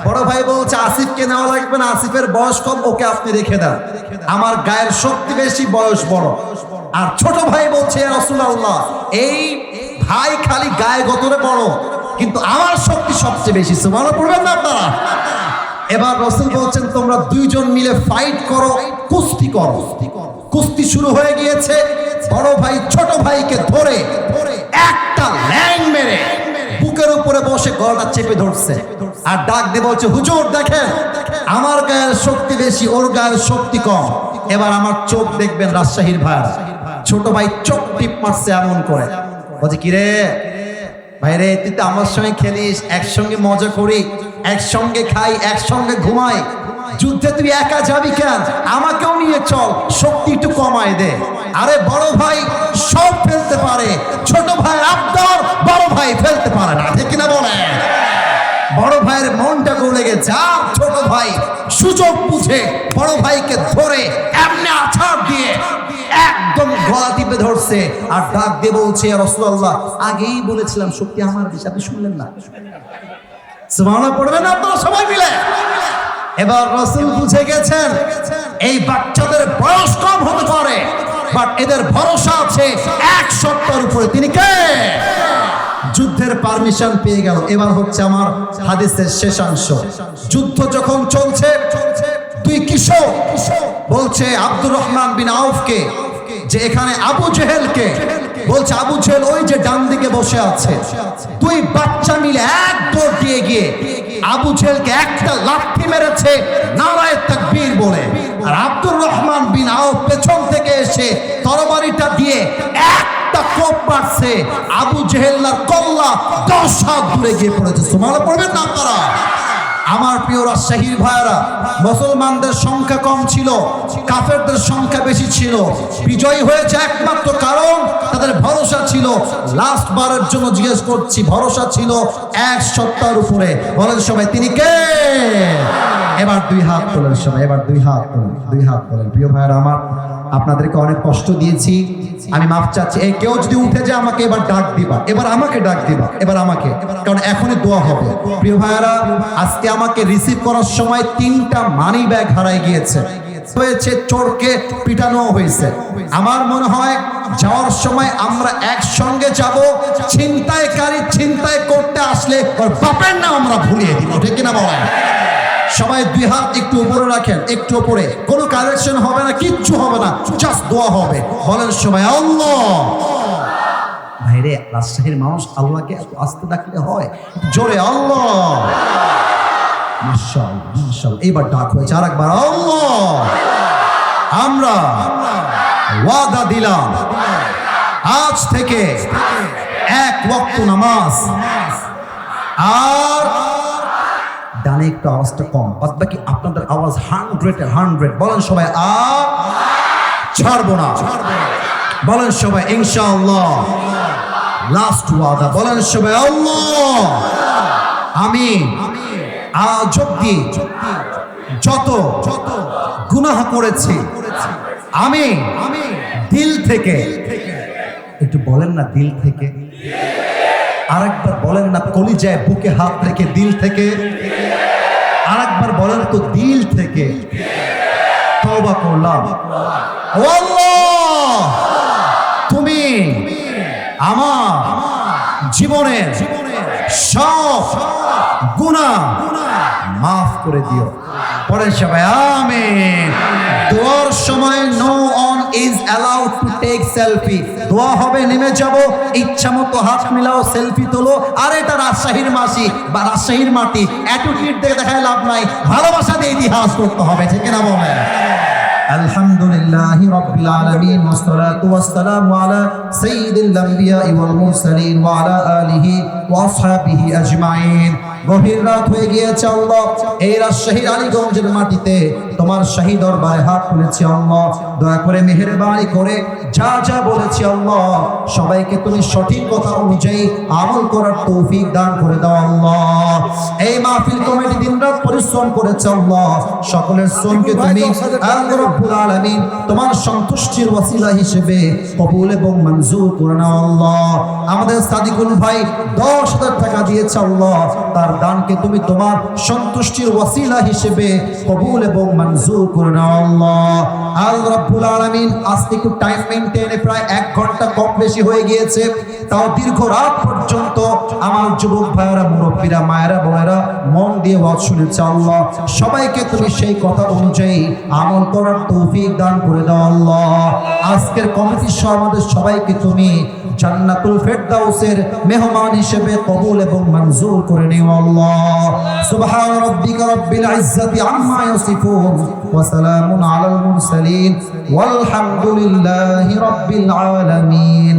বড় ভাই বলছে আসিফকে নেওয়া লাগবে না, আসিফের বয়স কম, ওকে আপনি রেখে দেন, আমার গায়ের শক্তি বেশি, বয়স বড়। আর ছোট ভাই বলছে ইয়া রাসূলুল্লাহ, এই ভাই খালি গায়ে গতরে বড়, কিন্তু আমার শক্তি সবচেয়ে বেশি। সুবহানাল্লাহ পড়বেন না আপনারা? এবার রাসূল বলছেন তোমরা দুইজন মিলে ফাইট করো, কুস্তি করো। কুস্তি শুরু হয়ে গিয়েছে। বড় ভাই ছোট ভাইকে ধরে একটা ল্যাং মেরে বুকের উপরে বসে গলাটা চেপে ধরছে আর ডাক দিয়ে বলছে, হুজুর দেখেন, আমার গায়ের শক্তি বেশি, ওর গায়ের শক্তি কম। এবার আমার চোখ দেখবেন রাজশাহীর ভাই, ছোট ভাই চোখ টিপ মারছে এমন করে, বলছে কিরে ভাই রে, তুই তো আমার সঙ্গে খেলিস, একসঙ্গে মজা করি, একসঙ্গে খাই, একসঙ্গে ঘুমাই, যুদ্ধে তুই একা যাবি কেন? আমাকেও নিয়ে চল, শক্তি একটু কমায় দে। আরে বড় ভাই সব ফেলতে পারে, ছোট ভাই আবদার, বড় ভাই ফেলতে পারে না, ঠিক কিনা বলে? বড় ভাইয়ের মনটা গলে গেছে। আর ছোট ভাই সুযোগ বুঝে বড় ভাইকে ধরে এমনি আছাড় দিয়ে একদম গলা টিপে ধরছে আর ডাক দিয়ে বলছে, ইয়া রাসূলুল্লাহ, আগেই বলেছিলাম শক্তি আমার বেশি, আপনি শুনলেন না? সুবহানাল্লাহ পড়বেন না আপনারা সবাই মিলে? এবার রাসূল বুঝে গেছেন এই বাচ্চাদের বয়স কম হতে পারে, বাট এদের ভরসা আছে এক সত্তার উপরে। তিনি কে? যুদ্ধের পারমিশন পেয়ে গেল। এবার হচ্ছে আমার হাদিসের শেষাংশ। যুদ্ধ যখন চলছে, দুই কিশোর বলছে আব্দুর রহমান বিন আউফকে যে এখানে আবু জেহেলকে, বলছে আবু জেহেল ওই যে ডান দিকে বসে আছে। দুই বাচ্চা মিলে এক দৌড় দিয়ে গিয়ে আবু জেহেলকে একটা লাথি মেরেছে নারায়ে তাকবীর বলে। আর আব্দুর রহমান বিন আউফ পেছন থেকে এসে তরবারিটা দিয়ে একটা কোপ মারছে, আবু জেহেলের কল্লা 10 হাত দূরে গিয়ে পড়েছে। সুবহানাল্লাহ পড়বেন না আপনারা? আমার প্রিয় রাজশাহীর ভাইরা, মুসলমানদের সংখ্যা কম ছিল, কাফেরদের সংখ্যা বেশি ছিল। বিজয়ী হয়েছে একমাত্র কারণ তাদের ভরসা ছিল, লাস্ট বারের জন্য জিজ্ঞেস করছি, ভরসা ছিল এক সত্তার উপরে। বলেন সবাই তিনি কে? এবার দুই হাত তোলেন সবাই, এবার দুই হাত তোলেন। প্রিয় ভাইরা আমার, আপনাদেরকে অনেক কষ্ট দিয়েছি, আমি মাফ চাচ্ছি। এই কেউ যদি উঠে যায় আমাকে এবার ডাক দিবা, এবার আমাকে ডাক দিবা, এবার আমাকে, কারণ এখনই দোয়া হবে। প্রিয় ভাইরা, আজকে আমাকে রিসিভ করার সময় 3টা মানি ব্যাগ হারাই গিয়েছে, চোরকে পিটানো হয়েছে। আমার মনে হয় যাওয়ার সময় আমরা একসঙ্গে যাব, ছিনতাইকারী ছিনতাই করতে আসলে ওর বাপের নাম আমরা ভুলিয়ে দিব, ঠিক কিনা বলেন? সবাই দুই হাত একটু উপরে রাখেন, একটু উপরে, কোনো কালেকশন হবে না, কিচ্ছু হবে না, জাস্ট দোয়া হবে। বলেন সবাই আল্লাহ। ভাইরে, রাজশাহীর মানুষ আল্লাহকে এত আস্তে ডাকলে হয়, জোরে আল্লাহ। মাশাআল্লাহ, মাশাআল্লাহ। এইবার ডাক হয়েছে, আরেকবার আল্লাহ। আমরা ওয়াদা দিলাম আজ থেকে এক ওয়াক্ত নামাজ, আর ডানে একটু আওয়াজটা কম, বাদ বাকি আপনাদের আওয়াজ 100 বলেন সবাই, আর ছাড়বো না। বলেন সবাই ইনশাআল্লাহ। লাস্ট ওয়াদা, বলেন সবাই আল্লাহ। আমি আজ অব্দি যত গুনাহ করেছি, আমি দিল থেকে, একটু বলেন না দিল থেকে, আরেকবার বলেন না কলিজায় বুকে হাত রেখে দিল থেকে, আরেকবার বলেন তো দিল থেকে তওবা করলাম, ও আল্লাহ তুমি আমার জীবনের সব গুনাহ মাফ করে দিও। পড়েন সবাই আমিন। দোয়ার সময় no one is allowed to take selfie. দোয়া হবে, নেমে যাব, ইচ্ছা মতো হাত মিলাও, সেলফি তোলো। আর এটা রাজশাহীর মাসি বা রাজশাহীর মাটি, অ্যাটিটিউড দিয়ে দেখায় লাভ নাই, ভালোবাসা দিয়ে ইতিহাস করতে হবে, ঠিক না বলেন? আলহামদুলিল্লাহি রাব্বিল আলামিন ওয়াসসালাতু ওয়াসসালামু আলা সাইয়্যিদিল আমবিয়াই ওয়াল মুরসালিন ওয়া আলা আলিহি ওয়া আসহাবিহি আজমাইন। গভীর রাত হয়ে গিয়েছে আল্লাহ, এই রাজশাহীর আলীগঞ্জের মাটিতে তোমার শাহী দরবারে হাত তুলেছি আল্লাহ। দয়া করে মেহেরবানি করে যা যা বলেছি আল্লাহ, সবাইকে তুমি সঠিক কথা অনুযায়ী আমল করার তৌফিক দান করে দাও আল্লাহ। এই মাহফিল কমিটি দিনরাত পরিশ্রম করেছে আল্লাহ, সকলের শ্রমকে তুমি আল্লাহ রাব্বুল আলামিন তোমার সন্তুষ্টির ওয়াসিলা হিসেবে কবুল এবং মঞ্জুর করে নাও আল্লাহ। আমাদের সাদিকুল ভাই 10,000 টাকা দিয়েছে আল্লাহ, তার দানকে তুমি তোমার সন্তুষ্টির ওয়াসিলা হিসেবে কবুল এবং মঞ্জুর করে নাও আল্লাহ। আল্লাহ রাব্বুল আলামিন আজকে একটু টাইম মেইনটেইনে প্রায় 1 ঘন্টা কম বেশি হয়ে গিয়েছে, তাও দীর্ঘ রাত পর্যন্ত আমার যুবক ভাইয়েরা, মুরব্বীরা, মায়েরা, বোনেরা মন দিয়ে ওয়াজ শুনেছে আল্লাহ। সবাইকে তুমি সেই কথা অনুযায়ী আমল করার তৌফিক দান করে দাও আল্লাহ। আজকের কমিটি সহ আমাদের সবাইকে তুমি জান্নাতুল ফেরদাউসের মেহমান হিসেবে কবুল এবং মঞ্জুর করে নিও আল্লাহ। সুবহান রাব্বিকা রাব্বিল ইজ্জাতি আম্মা ইয়াসিফুন ওয়া সালামুন আলাল মুরসালিন ওয়ালহামদুলিল্লাহি রাব্বিল আলামিন।